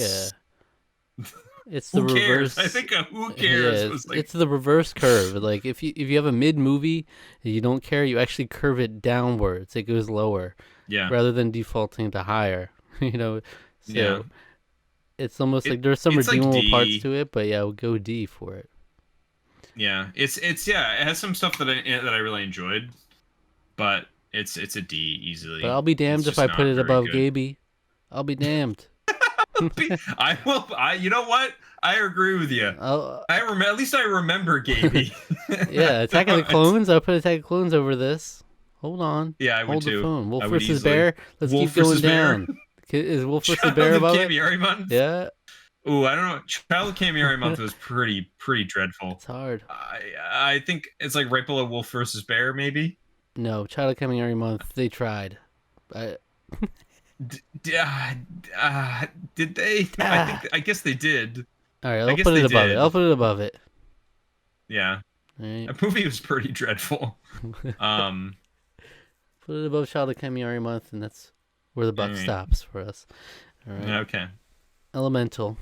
Speaker 2: it's
Speaker 1: it's the
Speaker 2: who cares? I
Speaker 1: reverse.
Speaker 2: think who
Speaker 1: Yeah,
Speaker 2: cares was like
Speaker 1: it's the reverse curve. Like if you have a mid movie and you don't care, you actually curve it downwards. It goes lower
Speaker 2: yeah.
Speaker 1: rather than defaulting to higher. You know,
Speaker 2: Yeah.
Speaker 1: so it's almost
Speaker 2: It
Speaker 1: like there's some
Speaker 2: it's like
Speaker 1: redeemable parts
Speaker 2: D.
Speaker 1: to it, but yeah, we'll go D for it.
Speaker 2: Yeah. It's yeah, it has some stuff that I really enjoyed, but it's a D
Speaker 1: But
Speaker 2: easily.
Speaker 1: I'll be
Speaker 2: It's
Speaker 1: damned if
Speaker 2: just
Speaker 1: I put
Speaker 2: not
Speaker 1: it
Speaker 2: very
Speaker 1: above
Speaker 2: good.
Speaker 1: Gaby. I'll be damned.
Speaker 2: I will you know what? I agree with you.
Speaker 1: I'll,
Speaker 2: At least I remember Gaby.
Speaker 1: yeah, Attack of the Clones. I'll put Attack of the Clones over this. Hold on.
Speaker 2: Yeah, I would
Speaker 1: Hold the
Speaker 2: too.
Speaker 1: phone. Wolf
Speaker 2: I would
Speaker 1: versus
Speaker 2: easily.
Speaker 1: Bear. Let's keep
Speaker 2: Wolf
Speaker 1: going
Speaker 2: versus Bear.
Speaker 1: down. Is Wolf versus Bear
Speaker 2: Child of
Speaker 1: above it?
Speaker 2: Cammy Month.
Speaker 1: Yeah,
Speaker 2: Ooh, I don't know. Child of Cammy Month was pretty dreadful.
Speaker 1: it's hard.
Speaker 2: I think it's like right below Wolf versus Bear, maybe.
Speaker 1: No, Child of Coming every month. They tried. I,
Speaker 2: D- d- uh, did they?
Speaker 1: ah.
Speaker 2: I guess they did.
Speaker 1: All right,
Speaker 2: I
Speaker 1: I'll
Speaker 2: guess
Speaker 1: put it
Speaker 2: they
Speaker 1: above it.
Speaker 2: did.
Speaker 1: I'll put it above it.
Speaker 2: Yeah,
Speaker 1: All right.
Speaker 2: that movie was pretty dreadful. Um,
Speaker 1: Put it above Child of Coming every month, and that's where the buck
Speaker 2: alright.
Speaker 1: stops for us. All right.
Speaker 2: Okay.
Speaker 1: Elemental.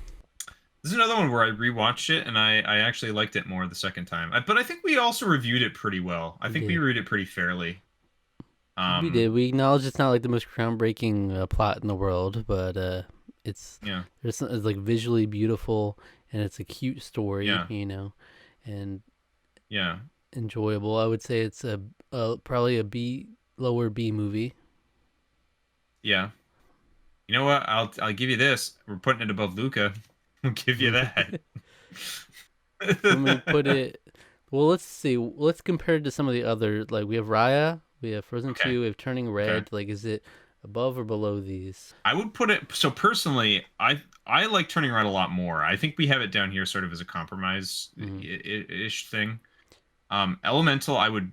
Speaker 2: This is another one where I rewatched it and I actually liked it more the second time. But I think we also reviewed it pretty well. I
Speaker 1: We
Speaker 2: think we
Speaker 1: did.
Speaker 2: reviewed it pretty fairly.
Speaker 1: We did. We acknowledge it's not like the most groundbreaking plot in the world, but
Speaker 2: Yeah.
Speaker 1: it's like visually beautiful and it's a cute story,
Speaker 2: Yeah.
Speaker 1: you know, and
Speaker 2: Yeah.
Speaker 1: enjoyable. I would say it's probably a B, lower B movie.
Speaker 2: Yeah. You know what? I'll give you this. We're putting it above Luca. I'll give you that.
Speaker 1: When we put it, well, let's see. Let's compare it to some of the other. Like we have Raya, we have Frozen
Speaker 2: Okay.
Speaker 1: 2, we have Turning Red.
Speaker 2: Okay.
Speaker 1: Like, is it above or below these?
Speaker 2: I would put it so personally, I like Turning Red a lot more. I think we have it down here sort of as a compromise ish thing. Elemental I would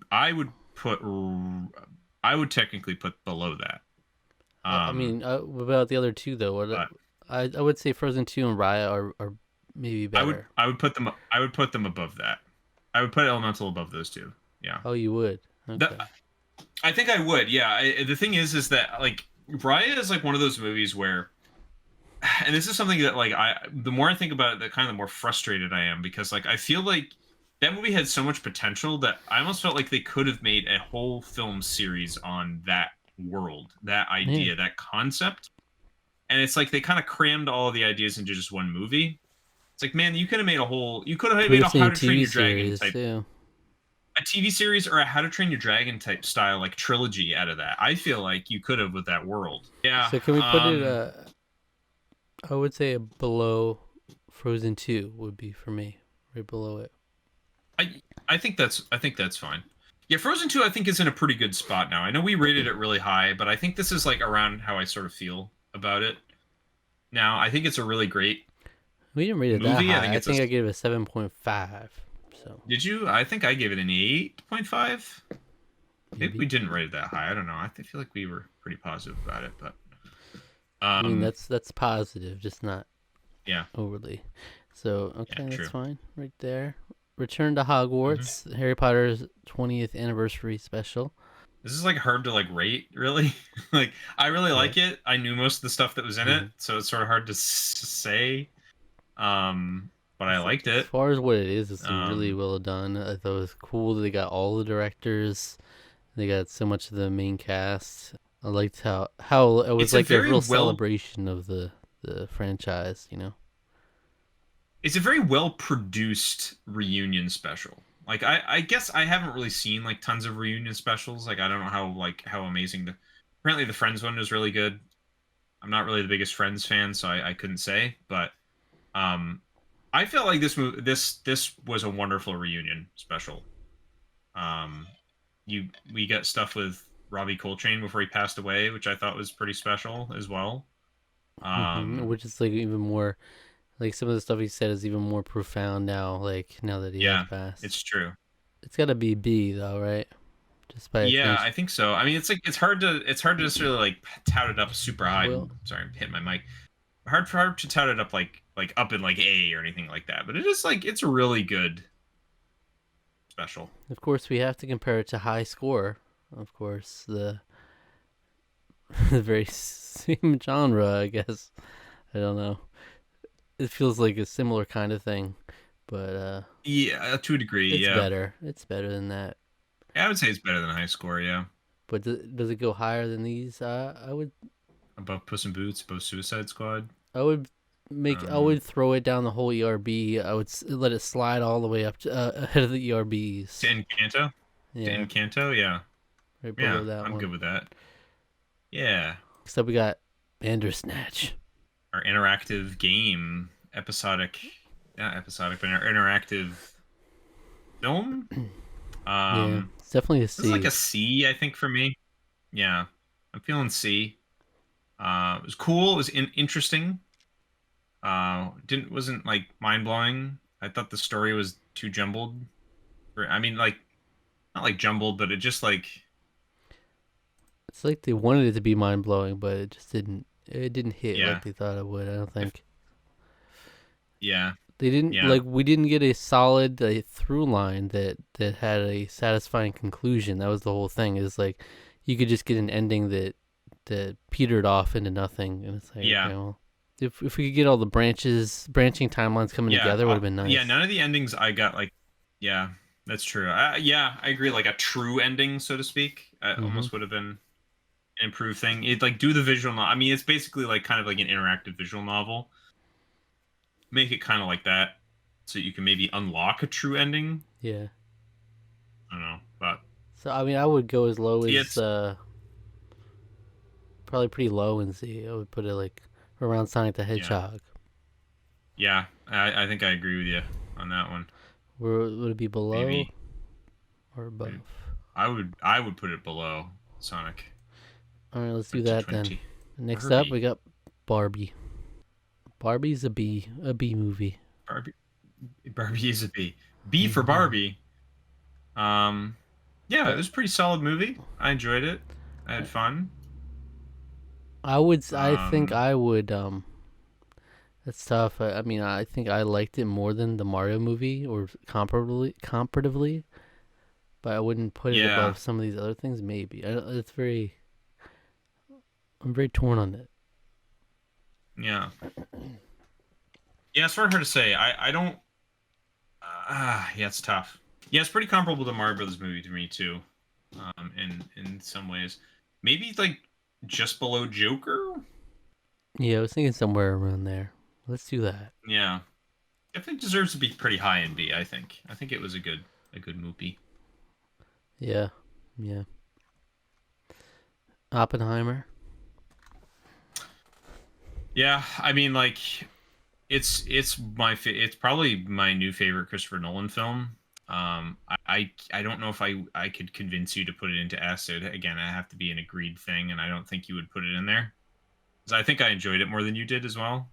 Speaker 2: technically put below that.
Speaker 1: I mean, what about the other two though?
Speaker 2: But
Speaker 1: I would say Frozen 2 and Raya are maybe better.
Speaker 2: I would put them above that. I would put Elemental above those two. Yeah.
Speaker 1: Oh, you would. Okay.
Speaker 2: I think I would. Yeah. The thing is that like Raya is like one of those movies where, and this is something that like the more I think about it, the kind of the more frustrated I am because like I feel like that movie had so much potential that I almost felt like they could have made a whole film series on that world, that idea, that concept. And it's like they kind of crammed all of the ideas into just one movie. It's like, man, you could have made a How to Train Your Dragon type,
Speaker 1: too.
Speaker 2: a TV series or a How to Train Your Dragon type style like trilogy out of that. I feel like you could have with that world. Yeah.
Speaker 1: So can we put it? I would say below Frozen 2 would be for me, right below it.
Speaker 2: I think that's fine. Yeah, Frozen 2 I think is in a pretty good spot now. I know we rated it really high, but I think this is like around how I sort of feel about it. Now, I think it's a really great
Speaker 1: We didn't rate it
Speaker 2: movie.
Speaker 1: that high. I
Speaker 2: it's
Speaker 1: think I gave it a 7.5. So
Speaker 2: Did you? I think I gave it an 8.5. Maybe
Speaker 1: maybe.
Speaker 2: we didn't rate it that high. I don't know. I feel like we were pretty positive about it, but
Speaker 1: I mean that's positive, just not
Speaker 2: yeah.
Speaker 1: overly. So okay,
Speaker 2: Yeah,
Speaker 1: that's
Speaker 2: true.
Speaker 1: fine. Right there. Return to Hogwarts, Harry Potter's 20th anniversary special.
Speaker 2: This is like hard to like rate, really. Like I really like it. I knew most of the stuff that was in it, so it's sort of hard to say. But I liked
Speaker 1: As
Speaker 2: it.
Speaker 1: far as what it is, it's really well done. I thought it was cool that they got all the directors. They got so much of the main cast. I liked how it was
Speaker 2: It's a
Speaker 1: like a
Speaker 2: very
Speaker 1: real
Speaker 2: well-
Speaker 1: celebration of the franchise, you know.
Speaker 2: It's a very well produced reunion special. Like I guess I haven't really seen like tons of reunion specials. Like I don't know how amazing the apparently the Friends one was really good. I'm not really the biggest Friends fan, so I couldn't say, but um I felt like this was a wonderful reunion special. Um we got stuff with Robbie Coltrane before he passed away, which I thought was pretty special as well. Um
Speaker 1: Which is like even more like some of the stuff he said is even more profound now. Like now that he has
Speaker 2: yeah,
Speaker 1: passed,
Speaker 2: it's true.
Speaker 1: it's got to be B though, right? Just by
Speaker 2: Yeah,
Speaker 1: its
Speaker 2: I think so. I mean, it's hard to necessarily like tout it up super high.
Speaker 1: well,
Speaker 2: Sorry, I'm hitting my mic. Hard to tout it up like up in like A or anything like that. But it is like it's a really good special.
Speaker 1: of course we have to compare it to High Score. Of course, the the very same genre, I guess. I don't know. It feels like a similar kind of thing, but
Speaker 2: Yeah, to a degree.
Speaker 1: it's
Speaker 2: Yeah,
Speaker 1: better. It's better than that.
Speaker 2: yeah, I would say it's better than High Score. Yeah,
Speaker 1: But does it go higher than these?
Speaker 2: above Puss in Boots, above Suicide Squad.
Speaker 1: I would I
Speaker 2: Um,
Speaker 1: would throw it down the whole ERB. I would let it slide all the way up to ahead of the
Speaker 2: to
Speaker 1: ERBs.
Speaker 2: Encanto, to
Speaker 1: Yeah,
Speaker 2: Encanto. Yeah,
Speaker 1: right
Speaker 2: yeah,
Speaker 1: below that
Speaker 2: I'm
Speaker 1: one.
Speaker 2: good with that. Yeah,
Speaker 1: Next up, we got Bandersnatch.
Speaker 2: our interactive game, episodic, not episodic, but our interactive film.
Speaker 1: Yeah,
Speaker 2: Um,
Speaker 1: it's definitely a
Speaker 2: this is like
Speaker 1: C.
Speaker 2: a C, I think, for me. Yeah, I'm feeling C. It was cool. It was interesting. Didn't wasn't like mind blowing. I thought the story was too jumbled. I mean, like not like jumbled, but it just like
Speaker 1: It's like they wanted it to be mind blowing, but it just didn't. It didn't hit like
Speaker 2: yeah,
Speaker 1: they thought it would. I don't
Speaker 2: if,
Speaker 1: think
Speaker 2: yeah,
Speaker 1: they didn't
Speaker 2: yeah,
Speaker 1: like. We didn't get a solid through line that had a satisfying conclusion. That was the whole thing. Is like you could just get an ending that petered off into nothing, and it's like okay,
Speaker 2: yeah,
Speaker 1: well, if we could get all the branching timelines coming
Speaker 2: yeah,
Speaker 1: together, would have been
Speaker 2: yeah.
Speaker 1: nice.
Speaker 2: None of the endings I got like, yeah, that's true. Yeah, I agree. Like a true ending, so to speak,
Speaker 1: Mm-hmm.
Speaker 2: almost would have been an improved thing. It like do the visual. I mean, it's basically like kind of like an interactive visual novel. Make it kind of like that, so you can maybe unlock a true ending.
Speaker 1: Yeah.
Speaker 2: I don't know, but
Speaker 1: So I mean, I would go as low as
Speaker 2: it's
Speaker 1: probably pretty low in Z. I would put it like around Sonic the
Speaker 2: yeah,
Speaker 1: Hedgehog.
Speaker 2: yeah. I think I agree with you on that one.
Speaker 1: Where would it be below
Speaker 2: Maybe
Speaker 1: or above?
Speaker 2: I would put it below Sonic
Speaker 1: All right, let's do that then.
Speaker 2: 2020.
Speaker 1: Next up, we
Speaker 2: Barbie,
Speaker 1: got Barbie. Barbie's a B movie.
Speaker 2: Barbie, Barbie is a B. B for
Speaker 1: Mm-hmm.
Speaker 2: Barbie. Um, yeah, it
Speaker 1: But
Speaker 2: was a pretty solid movie. I enjoyed it. I had fun.
Speaker 1: I think
Speaker 2: Um,
Speaker 1: I would. That's tough. I mean, I think I liked it more than the Mario movie, or comparatively. But I wouldn't put it
Speaker 2: yeah,
Speaker 1: above some of these other things. Maybe it's very. I'm very torn on it.
Speaker 2: yeah, yeah. It's very hard to say. I don't. Yeah, it's tough. Yeah, it's pretty comparable to Mario Brothers movie to me too. In some ways, maybe like just below Joker.
Speaker 1: Yeah, I was thinking somewhere around there. Let's do that.
Speaker 2: Yeah, I think deserves to be pretty high in B. I think it was a good movie.
Speaker 1: Yeah, yeah. Oppenheimer.
Speaker 2: Yeah, I mean like it's probably my new favorite Christopher Nolan film. I don't know if I could convince you to put it into S. Again, I have to be an agreed thing, and I don't think you would put it in there. 'Cause I think I enjoyed it more than you did as well.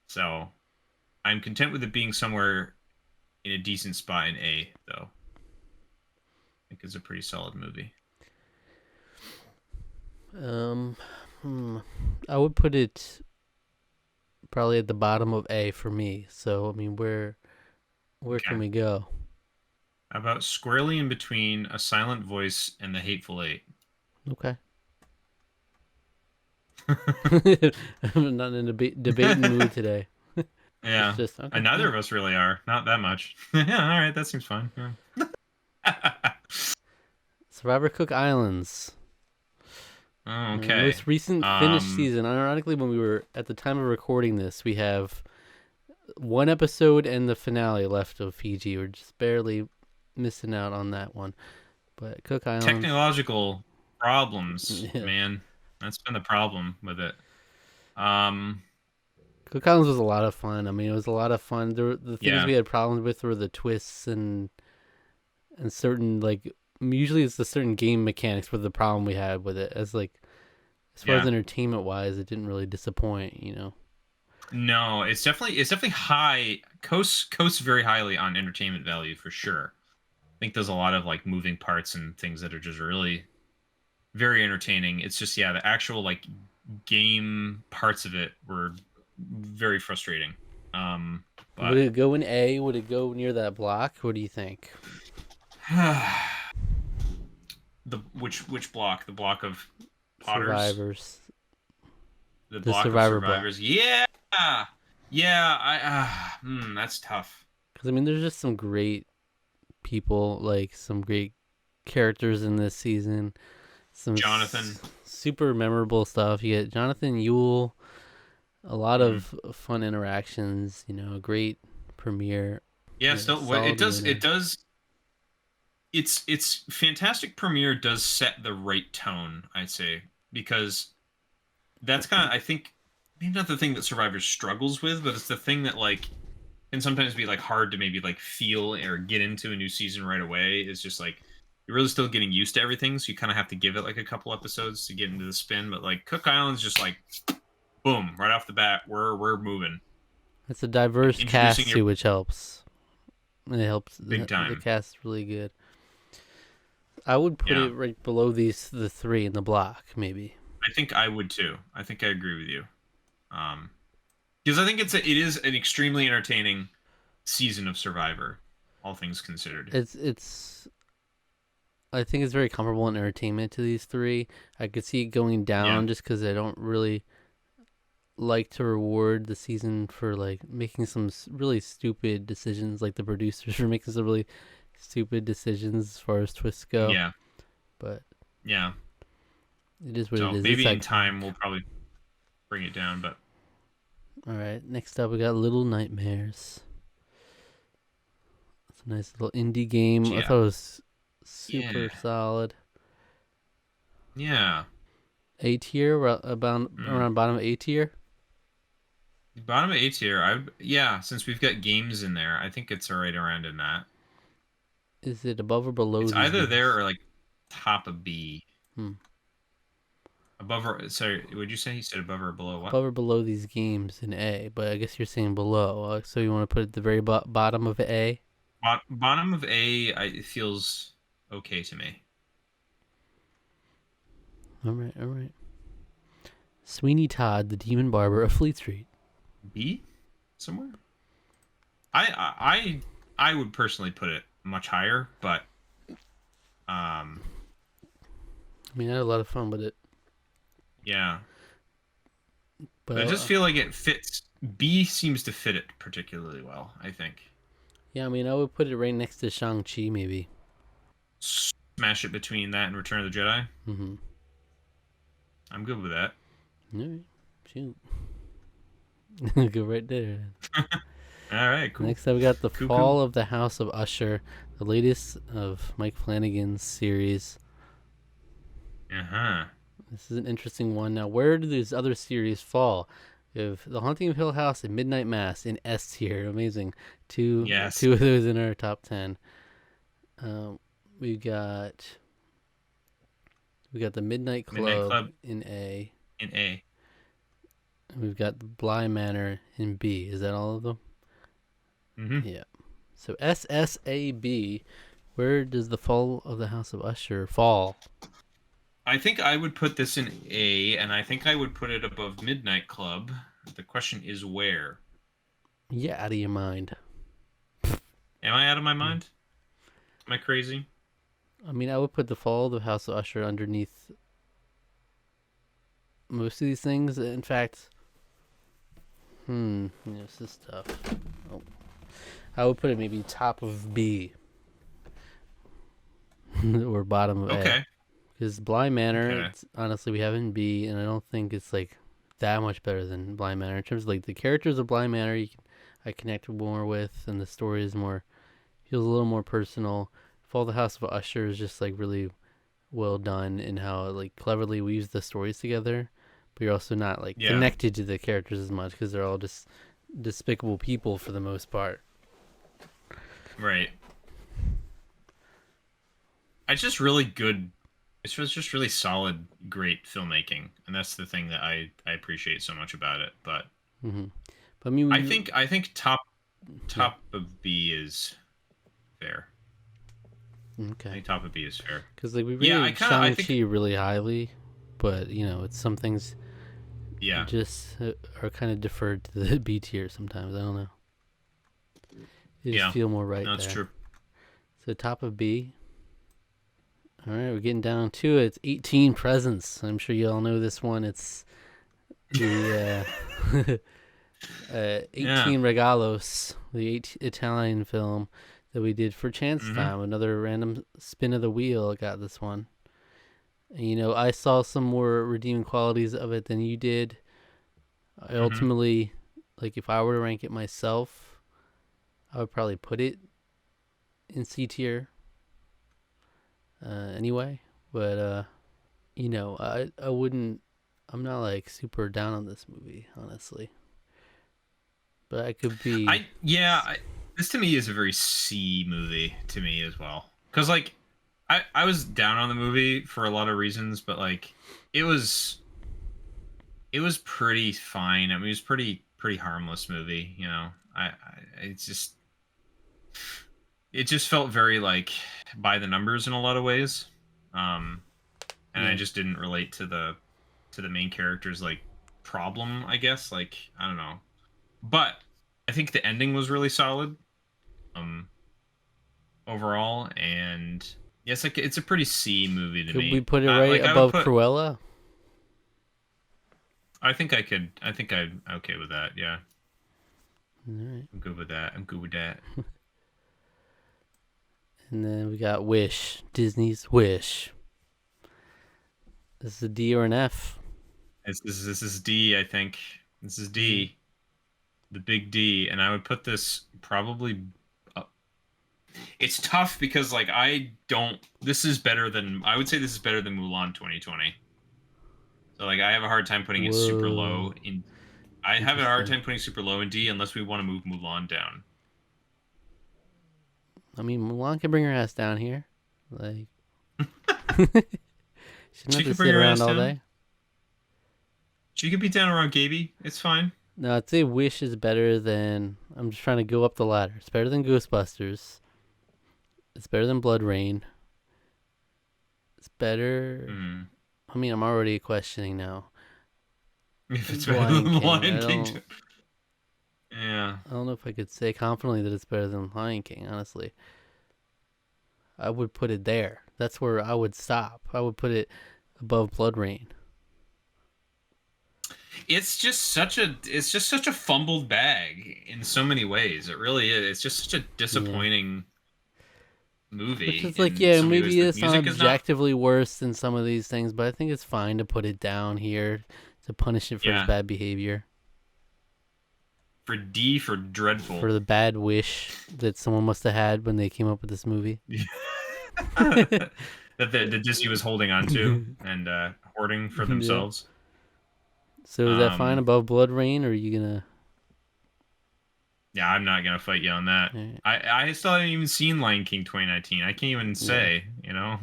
Speaker 2: So I'm content with it being somewhere in a decent spot in A, though. I think it's a pretty solid movie.
Speaker 1: Um, hmm. I would put it probably at the bottom of A for me. So I mean, where can
Speaker 2: Okay.
Speaker 1: we go?
Speaker 2: How about squarely in between A Silent Voice and The Hateful Eight?
Speaker 1: Okay. I'm not in a debating mood today. It's
Speaker 2: Yeah.
Speaker 1: just okay.
Speaker 2: And neither
Speaker 1: Yeah.
Speaker 2: of us really are. Not that much. Yeah, all right, that seems fine. Yeah.
Speaker 1: Survivor Cook Islands.
Speaker 2: Okay.
Speaker 1: Most recent finished
Speaker 2: Um
Speaker 1: season. Ironically, when we were at the time of recording this, we have one episode and the finale left of Fiji. We're just barely missing out on that one. But Cook Islands,
Speaker 2: Technological problems,
Speaker 1: yeah.
Speaker 2: man. That's been the problem with it. Um,
Speaker 1: Cook Islands was a lot of fun. I mean, it was a lot of fun. The things
Speaker 2: yeah,
Speaker 1: we had problems with were the twists and certain like usually it's the certain game mechanics were the problem we had with it. As far as
Speaker 2: yeah.
Speaker 1: entertainment wise, it didn't really disappoint.
Speaker 2: No, it's definitely high. Coasts very highly on entertainment value for sure. I think there's a lot of like moving parts and things that are just really very entertaining. It's just yeah, the actual like game parts of it were very frustrating.
Speaker 1: Would
Speaker 2: But
Speaker 1: it go in A? Would it go near that block? What do you think?
Speaker 2: the which block? The block of Potters?
Speaker 1: Survivors,
Speaker 2: The
Speaker 1: the
Speaker 2: block of
Speaker 1: Survivor block.
Speaker 2: Survivors? Yeah, yeah. That's tough.
Speaker 1: Because I mean, there's just some great people, like some great characters in this season. Some
Speaker 2: Jonathan.
Speaker 1: super memorable stuff. You get Jonathan Yule, a lot
Speaker 2: Mm.
Speaker 1: of fun interactions. A great premiere.
Speaker 2: Yeah,
Speaker 1: Yeah,
Speaker 2: still it
Speaker 1: solid
Speaker 2: does
Speaker 1: winner.
Speaker 2: it does it's fantastic premiere does set the right tone, I'd say, because that's kind of I think maybe not the thing that Survivor struggles with, but it's the thing that like can sometimes be like hard to maybe like feel or get into a new season right away. Is just like you're really still getting used to everything, so you kind of have to give it like a couple episodes to get into the spin. But like Cook Island's just like boom right off the bat, we're moving,
Speaker 1: It's a
Speaker 2: like
Speaker 1: diverse
Speaker 2: introducing
Speaker 1: cast
Speaker 2: your
Speaker 1: too, which helps. And it helps.
Speaker 2: big
Speaker 1: The
Speaker 2: time.
Speaker 1: cast is really good. I would put
Speaker 2: Yeah,
Speaker 1: it right below the three in the block, maybe.
Speaker 2: I think I would too. I think I agree with you. Um, because I think it is an extremely entertaining season of Survivor, all things considered.
Speaker 1: It's. I think it's very comparable in entertainment to these three. I could see it going
Speaker 2: Yeah,
Speaker 1: down just because I don't really like to reward the season for like making some really stupid decisions, like the producers are making some really stupid decisions as far as twists go.
Speaker 2: yeah,
Speaker 1: But
Speaker 2: yeah.
Speaker 1: it is what it
Speaker 2: So
Speaker 1: is. It's
Speaker 2: maybe in
Speaker 1: iconic.
Speaker 2: time we'll probably bring it down, but
Speaker 1: All right, next up we got Little Nightmares. It's a nice little indie game. I
Speaker 2: yeah,
Speaker 1: thought it was super
Speaker 2: yeah,
Speaker 1: solid.
Speaker 2: yeah.
Speaker 1: A tier, about
Speaker 2: Mm.
Speaker 1: around bottom of A tier.
Speaker 2: Bottom of A tier, yeah. Since we've got games in there, I think it's right around in that.
Speaker 1: Is it above or below
Speaker 2: It's
Speaker 1: these
Speaker 2: either there
Speaker 1: games?
Speaker 2: or like top of B.
Speaker 1: Hmm.
Speaker 2: Above or sorry, would you say he said above or below what?
Speaker 1: Above or below these games in A, but I guess you're saying below. So you want to put it at the very bottom of A?
Speaker 2: Bottom of A, it feels okay to me.
Speaker 1: All right, all right. Sweeney Todd, the Demon Barber of Fleet Street.
Speaker 2: B somewhere. I would personally put it much higher, but um
Speaker 1: I mean, I had a lot of fun with it,
Speaker 2: yeah.
Speaker 1: but
Speaker 2: But I just feel like it fits. B seems to fit it particularly well, I think.
Speaker 1: yeah, I mean, I would put it right next to Shang Chi, maybe.
Speaker 2: Smash it between that and Return of the Jedi.
Speaker 1: Mm-hmm.
Speaker 2: I'm good with that.
Speaker 1: All right, shoot, go right there.
Speaker 2: All right, cool.
Speaker 1: Next up, we got the
Speaker 2: Cool, cool.
Speaker 1: Fall of the House of Usher, the latest of Mike Flanagan's series.
Speaker 2: Uh-huh.
Speaker 1: This is an interesting one. Now, where do these other series fall? If The Haunting of Hill House and Midnight Mass in S tier, amazing. Two
Speaker 2: Yes.
Speaker 1: two of those in our top 10. Um, we got the Midnight
Speaker 2: Midnight
Speaker 1: Club
Speaker 2: Club
Speaker 1: in A.
Speaker 2: in A.
Speaker 1: And we've got the Bly Manor in B. Is that all of them?
Speaker 2: Mm-hmm.
Speaker 1: Yeah. So SSAB. Where does the Fall of the House of Usher fall?
Speaker 2: I think I would put this in A, and I think I would put it above Midnight Club. The question is where?
Speaker 1: Yeah, out of your mind.
Speaker 2: Am I out of my mind? Am I crazy?
Speaker 1: I mean, I would put the Fall of the House of Usher underneath most of these things. In fact, this is tough. Oh. I would put it maybe top of B or bottom of A.
Speaker 2: Okay.
Speaker 1: Because Bly Manor,
Speaker 2: Okay.
Speaker 1: honestly, we have in B, and I don't think it's like that much better than Bly Manor in terms of like the characters of Bly Manor. I connect more with, and the story is more feels a little more personal. Fall the House of Usher is just like really well done in how it like cleverly weaves the stories together, but you're also not like
Speaker 2: Yeah.
Speaker 1: connected to the characters as much because they're all just despicable people for the most part.
Speaker 2: Right. It's just really good. Just really solid, great filmmaking, and that's the thing that I appreciate so much about it. But
Speaker 1: hmm But I mean,
Speaker 2: I think
Speaker 1: yeah,
Speaker 2: top of B is fair. I
Speaker 1: okay,
Speaker 2: think top of B is fair.
Speaker 1: because like we
Speaker 2: Yeah,
Speaker 1: rated
Speaker 2: I
Speaker 1: Shang
Speaker 2: think
Speaker 1: Chi really highly, but it's some things
Speaker 2: yeah,
Speaker 1: just are kind of deferred to the B tier sometimes. I don't know. They just
Speaker 2: yeah.
Speaker 1: feel more right
Speaker 2: No, it's
Speaker 1: there.
Speaker 2: true.
Speaker 1: So top of B. All right, we're getting down to it. It's 18 Presents. I'm sure you all know this one. It's the 18
Speaker 2: Yeah.
Speaker 1: Regalos, the Italian film that we did for Chance
Speaker 2: Mm-hmm.
Speaker 1: Time. Another random spin of the wheel got this one. And, I saw some more redeeming qualities of it than you did. I
Speaker 2: Mm-hmm.
Speaker 1: ultimately, like, if I were to rank it myself, I would probably put it in C tier anyway. But, I wouldn't, I'm not, like, super down on this movie, honestly. But I could be.
Speaker 2: This to me is a very C movie to me as well. Because like I was down on the movie for a lot of reasons, but like it was it was pretty fine. I mean, it was pretty harmless movie. It's just it just felt very like by the numbers in a lot of ways, um, and I
Speaker 1: Yeah.
Speaker 2: just didn't relate to the main character's like problem. I guess like I don't know, but I think the ending was really solid. Um, Overall, and yes, like it's a pretty C movie to
Speaker 1: Could we
Speaker 2: me.
Speaker 1: put it right
Speaker 2: Like I would
Speaker 1: above
Speaker 2: put,
Speaker 1: Cruella?
Speaker 2: I think I could. I think I'm okay with that. Yeah,
Speaker 1: All right.
Speaker 2: I'm good with that. I'm good with that.
Speaker 1: And then we got Wish, Disney's Wish. This is a D or an F.
Speaker 2: This is D. I think this is
Speaker 1: Yeah.
Speaker 2: D, the big D, and I would put this probably. It's tough because like I don't. This is better than I would say. This is better than Mulan 2020. So like I have a hard time putting it super
Speaker 1: Whoa.
Speaker 2: low in. I have a hard
Speaker 1: Interesting.
Speaker 2: time putting super low in D unless we want to move Mulan down.
Speaker 1: I mean, Mulan can bring her ass down here. Like, she doesn't
Speaker 2: She
Speaker 1: have to
Speaker 2: could bring
Speaker 1: sit
Speaker 2: her
Speaker 1: around
Speaker 2: ass
Speaker 1: all
Speaker 2: down.
Speaker 1: day.
Speaker 2: She could be down around Gaby. It's fine.
Speaker 1: No, I'd say Wish is better than. I'm just trying to go up the ladder. It's better than Ghostbusters. It's better than Blood Rain. It's better.
Speaker 2: Hmm.
Speaker 1: I mean, I'm already questioning now.
Speaker 2: If it's better
Speaker 1: Lion
Speaker 2: than the
Speaker 1: King.
Speaker 2: Lion King. Yeah.
Speaker 1: I don't know if I could say confidently that it's better than Lion King, honestly. I would put it there. That's where I would stop. I would put it above Blood Rain.
Speaker 2: It's just such a fumbled bag in so many ways. It really is. It's just such a
Speaker 1: Yeah.
Speaker 2: disappointing
Speaker 1: Which
Speaker 2: movie
Speaker 1: is like,
Speaker 2: in
Speaker 1: yeah,
Speaker 2: so many ways.
Speaker 1: maybe
Speaker 2: The
Speaker 1: it's not
Speaker 2: music is not.
Speaker 1: objectively worse than some of these things, but I think it's fine to put it down here to punish it for its
Speaker 2: Yeah.
Speaker 1: bad behavior.
Speaker 2: For D for dreadful.
Speaker 1: For the bad wish that someone must have had when they came up with this movie.
Speaker 2: that the Disney was holding on to and hoarding for
Speaker 1: Yeah.
Speaker 2: themselves.
Speaker 1: So is that fine
Speaker 2: Um,
Speaker 1: above Blood Rain, or are you gonna?
Speaker 2: yeah, I'm not gonna fight you on that.
Speaker 1: Alright.
Speaker 2: I still haven't even seen Lion King 2019. I can't even
Speaker 1: Yeah,
Speaker 2: say, you know.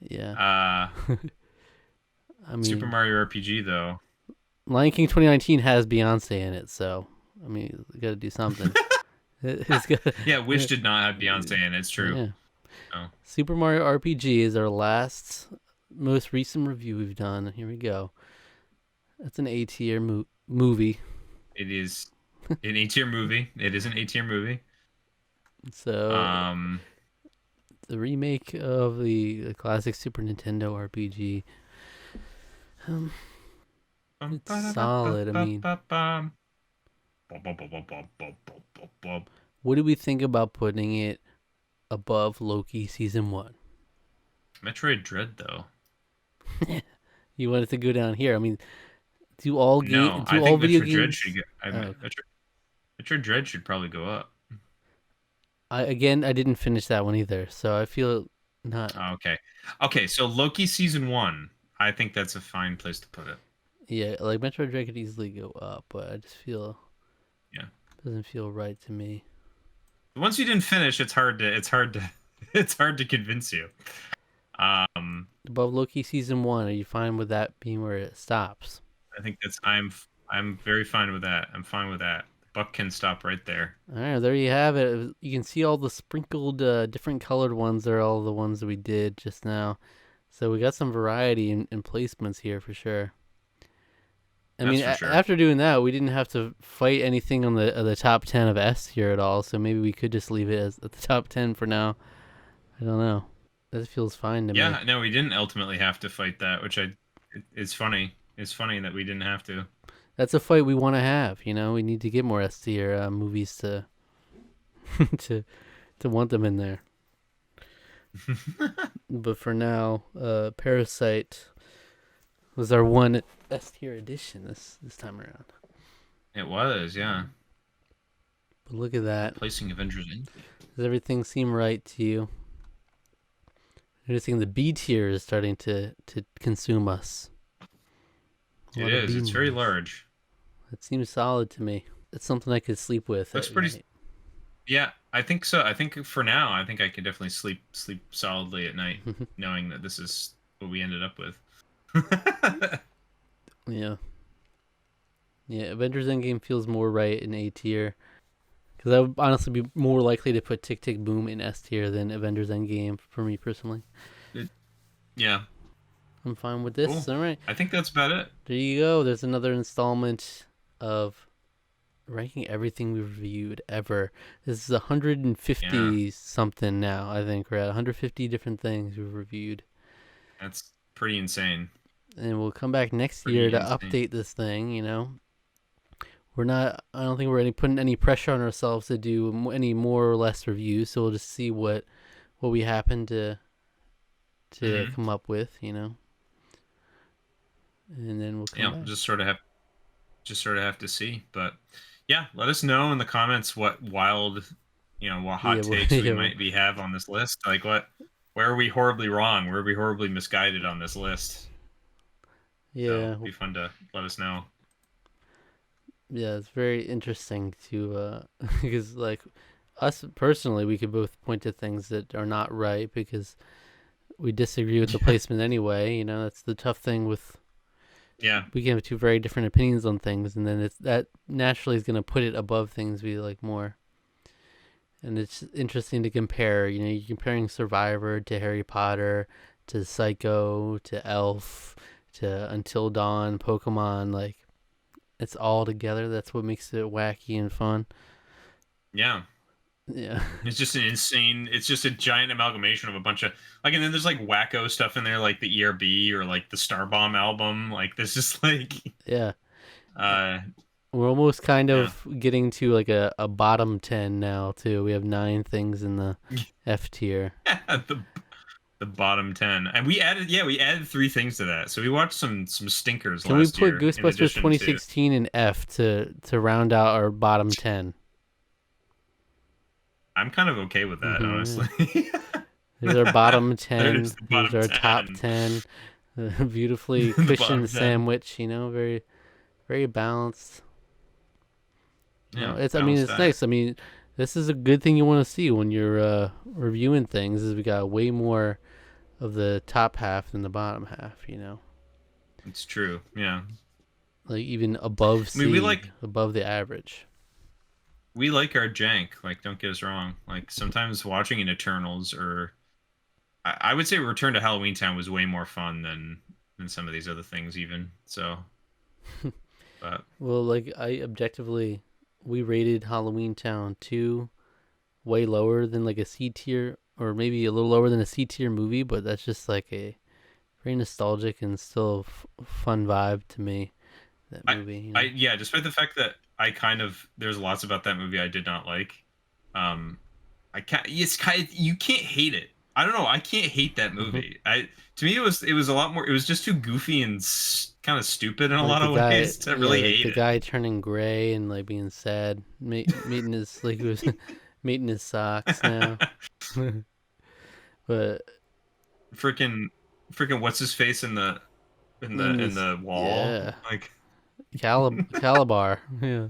Speaker 1: yeah.
Speaker 2: Uh,
Speaker 1: I
Speaker 2: Super
Speaker 1: mean,
Speaker 2: Mario RPG though.
Speaker 1: Lion King 2019 has Beyonce in it, so I mean, you got to do something. It's got,
Speaker 2: Yeah, Wish did not have Beyonce in it. It's true.
Speaker 1: yeah.
Speaker 2: Oh.
Speaker 1: Super Mario RPG is our last, most recent review we've done. Here we go. That's an A tier movie.
Speaker 2: It is an A-tier movie. It is an A-tier movie.
Speaker 1: So
Speaker 2: Um,
Speaker 1: the remake of the classic Super Nintendo RPG. Um, it's solid. I mean, what do we think about putting it above Loki season 1?
Speaker 2: Metroid Dread though.
Speaker 1: You want it to go down here? I mean, do all
Speaker 2: No, I
Speaker 1: do all
Speaker 2: think
Speaker 1: video
Speaker 2: Metroid Dread should
Speaker 1: games?
Speaker 2: get.
Speaker 1: Oh, okay.
Speaker 2: Metroid Dread should probably go up.
Speaker 1: I didn't finish that one either, so I feel not.
Speaker 2: Oh, okay. Okay, so Loki season 1. I think that's a fine place to put it.
Speaker 1: Yeah, like Metroid Dread could easily go up, but I just feel
Speaker 2: Yeah.
Speaker 1: doesn't feel right to me.
Speaker 2: Once you didn't finish, it's hard to convince you.
Speaker 1: Above Loki season 1, are you fine with that being where it stops?
Speaker 2: I think I'm very fine with that. I'm fine with that. The buck can stop right there.
Speaker 1: All right, there you have it. You can see all the sprinkled, different colored ones. Are all the ones that we did just now. So we got some variety in placements here for sure. I
Speaker 2: That's
Speaker 1: mean,
Speaker 2: for sure.
Speaker 1: after doing that, we didn't have to fight anything on the top 10 of S here at all. So maybe we could just leave it as at the top 10 for now. I don't know. That feels fine to me.
Speaker 2: Yeah, no, we didn't ultimately have to fight that, it's funny. It's funny that we didn't have to.
Speaker 1: That's a fight we want to have. You know, we need to get more S tier movies to to want them in there. But for now, Parasite was our one S tier edition this time around.
Speaker 2: It was, yeah.
Speaker 1: But look at that.
Speaker 2: Placing Avengers in.
Speaker 1: Does everything seem right to you? Noticing the B tier is starting to consume us.
Speaker 2: It is. It's very large.
Speaker 1: It seems solid to me. It's something I could sleep with.
Speaker 2: Looks pretty. Night. Yeah, I think so. I think for now, I think I could definitely sleep solidly at night, knowing that this is what we ended up with.
Speaker 1: Yeah. Yeah, Avengers Endgame feels more right in A tier. Because I would honestly be more likely to put Tick Tick Boom in S tier than Avengers Endgame for me personally.
Speaker 2: Yeah.
Speaker 1: I'm fine with this. Cool. All right.
Speaker 2: I think that's about it.
Speaker 1: There you go. There's another installment of ranking everything we've reviewed ever. This is 150 something now, I think. We're at 150 different things we've reviewed.
Speaker 2: That's pretty insane.
Speaker 1: And we'll come back next year to update this thing, you know. I don't think we're putting any pressure on ourselves to do any more or less reviews, so we'll just see what we happen to come up with, you know. And then we'll come back.
Speaker 2: just sort of have to see. But yeah, let us know in the comments what wild, what hot takes we might have on this list. Like where are we horribly wrong? Where are we horribly misguided on this list?
Speaker 1: Yeah.
Speaker 2: So it'd be fun to let us know.
Speaker 1: Yeah, it's very interesting to because like us personally, we could both point to things that are not right because we disagree with the placement anyway. You know, that's the tough thing with.
Speaker 2: Yeah.
Speaker 1: We can have two very different opinions on things, and then that naturally is going to put it above things we like more. And it's interesting to compare. You know, you're comparing Survivor to Harry Potter to Psycho to Elf to Until Dawn, Pokemon, like. It's all together. That's what makes it wacky and fun.
Speaker 2: Yeah.
Speaker 1: Yeah.
Speaker 2: It's just it's just a giant amalgamation of a bunch of and then there's like wacko stuff in there like the ERB or like the Star Bomb album. Like there's just like
Speaker 1: yeah. We're almost kind of getting to like a bottom 10 now too. We have 9 things in the F tier.
Speaker 2: Yeah, the bottom 10, and we added 3 things to that. So we watched some stinkers.
Speaker 1: Can
Speaker 2: last
Speaker 1: we put
Speaker 2: year
Speaker 1: Ghostbusters 2016 in F to round out our bottom 10?
Speaker 2: I'm kind of okay with that, honestly.
Speaker 1: There's our bottom 10. There's our top 10. Beautifully cushioned sandwich. You know, very, very balanced.
Speaker 2: Yeah,
Speaker 1: it's nice. I mean, this is a good thing you want to see when you're reviewing things. Is we got way more of the top half than the bottom half. You know.
Speaker 2: It's true. Yeah.
Speaker 1: Like even above C, we above the average.
Speaker 2: We like our jank. Like, don't get us wrong. Like sometimes watching an Eternals or I would say Return to Halloween Town was way more fun than some of these other things even. So. But.
Speaker 1: Well, like we rated Halloween Town 2 way lower than like a C tier or maybe a little lower than a C tier movie, but that's just like a very nostalgic and still fun vibe to me. That movie.
Speaker 2: Despite the fact that there's lots about that movie I did not like. You can't hate it. I don't know. I can't hate that movie. To me it was a lot more. It was just too goofy and kind of stupid in a
Speaker 1: Like
Speaker 2: lot
Speaker 1: the
Speaker 2: of
Speaker 1: guy,
Speaker 2: ways to
Speaker 1: yeah,
Speaker 2: really
Speaker 1: like
Speaker 2: hate
Speaker 1: the
Speaker 2: it.
Speaker 1: guy turning gray and like being sad, meeting his like he was meeting his socks now. But
Speaker 2: freaking freaking what's his face
Speaker 1: in
Speaker 2: in
Speaker 1: this,
Speaker 2: the wall,
Speaker 1: yeah,
Speaker 2: like
Speaker 1: Calabar, yeah.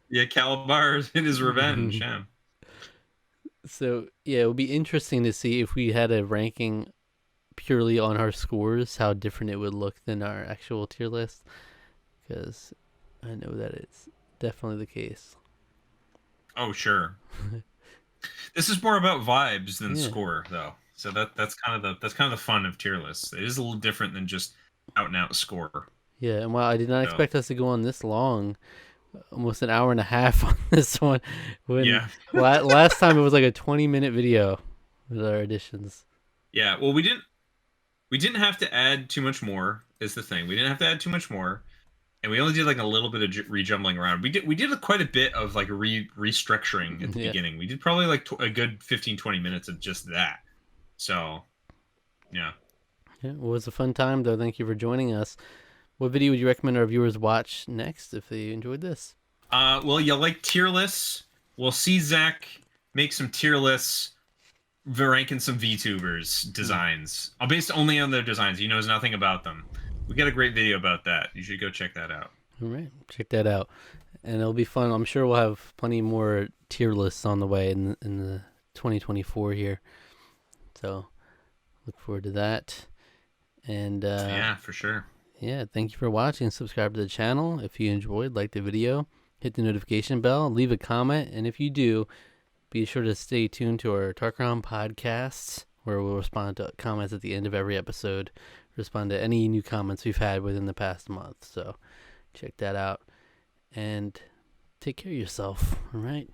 Speaker 2: yeah, Calabar in his revenge. Yeah.
Speaker 1: So yeah, it would be interesting to see if we had a ranking purely on our scores, how different it would look than our actual tier list. Because I know that it's definitely the case.
Speaker 2: Oh sure. This is more about vibes than
Speaker 1: Yeah,
Speaker 2: score though. So that's kind of the fun of tier lists. It is a little different than just out and out score.
Speaker 1: yeah. And while I did not
Speaker 2: So
Speaker 1: expect us to go on this long, almost an hour and a half on this one, when
Speaker 2: yeah.
Speaker 1: last time it was like a 20-minute video with our additions.
Speaker 2: Yeah. Well, we didn't have to add too much more. Is the thing. We didn't have to add too much more, and we only did like a little bit of rejumbling around. We did quite a bit of like restructuring at the
Speaker 1: Yeah.
Speaker 2: beginning. We did probably like a good 15-20 minutes of just that. So yeah.
Speaker 1: Yeah, it was a fun time though. Thank you for joining us. What video would you recommend our viewers watch next if they enjoyed this?
Speaker 2: Well, you like tier lists? We'll see Zach make some tier lists, ranking some VTubers designs, based only on their designs. He knows nothing about them. We got a great video about that. You should go check that out.
Speaker 1: All right, check that out, and it'll be fun. I'm sure we'll have plenty more tier lists on the way in the 2024 here. So look forward to that. And
Speaker 2: Yeah, for sure.
Speaker 1: yeah, thank you for watching. Subscribe to the channel if you enjoyed. Like the video, hit the notification bell, leave a comment, and if you do, be sure to stay tuned to our Tarqaron podcasts, where we'll respond to comments at the end of every episode, respond to any new comments we've had within the past month. So check that out, and take care of yourself, all right?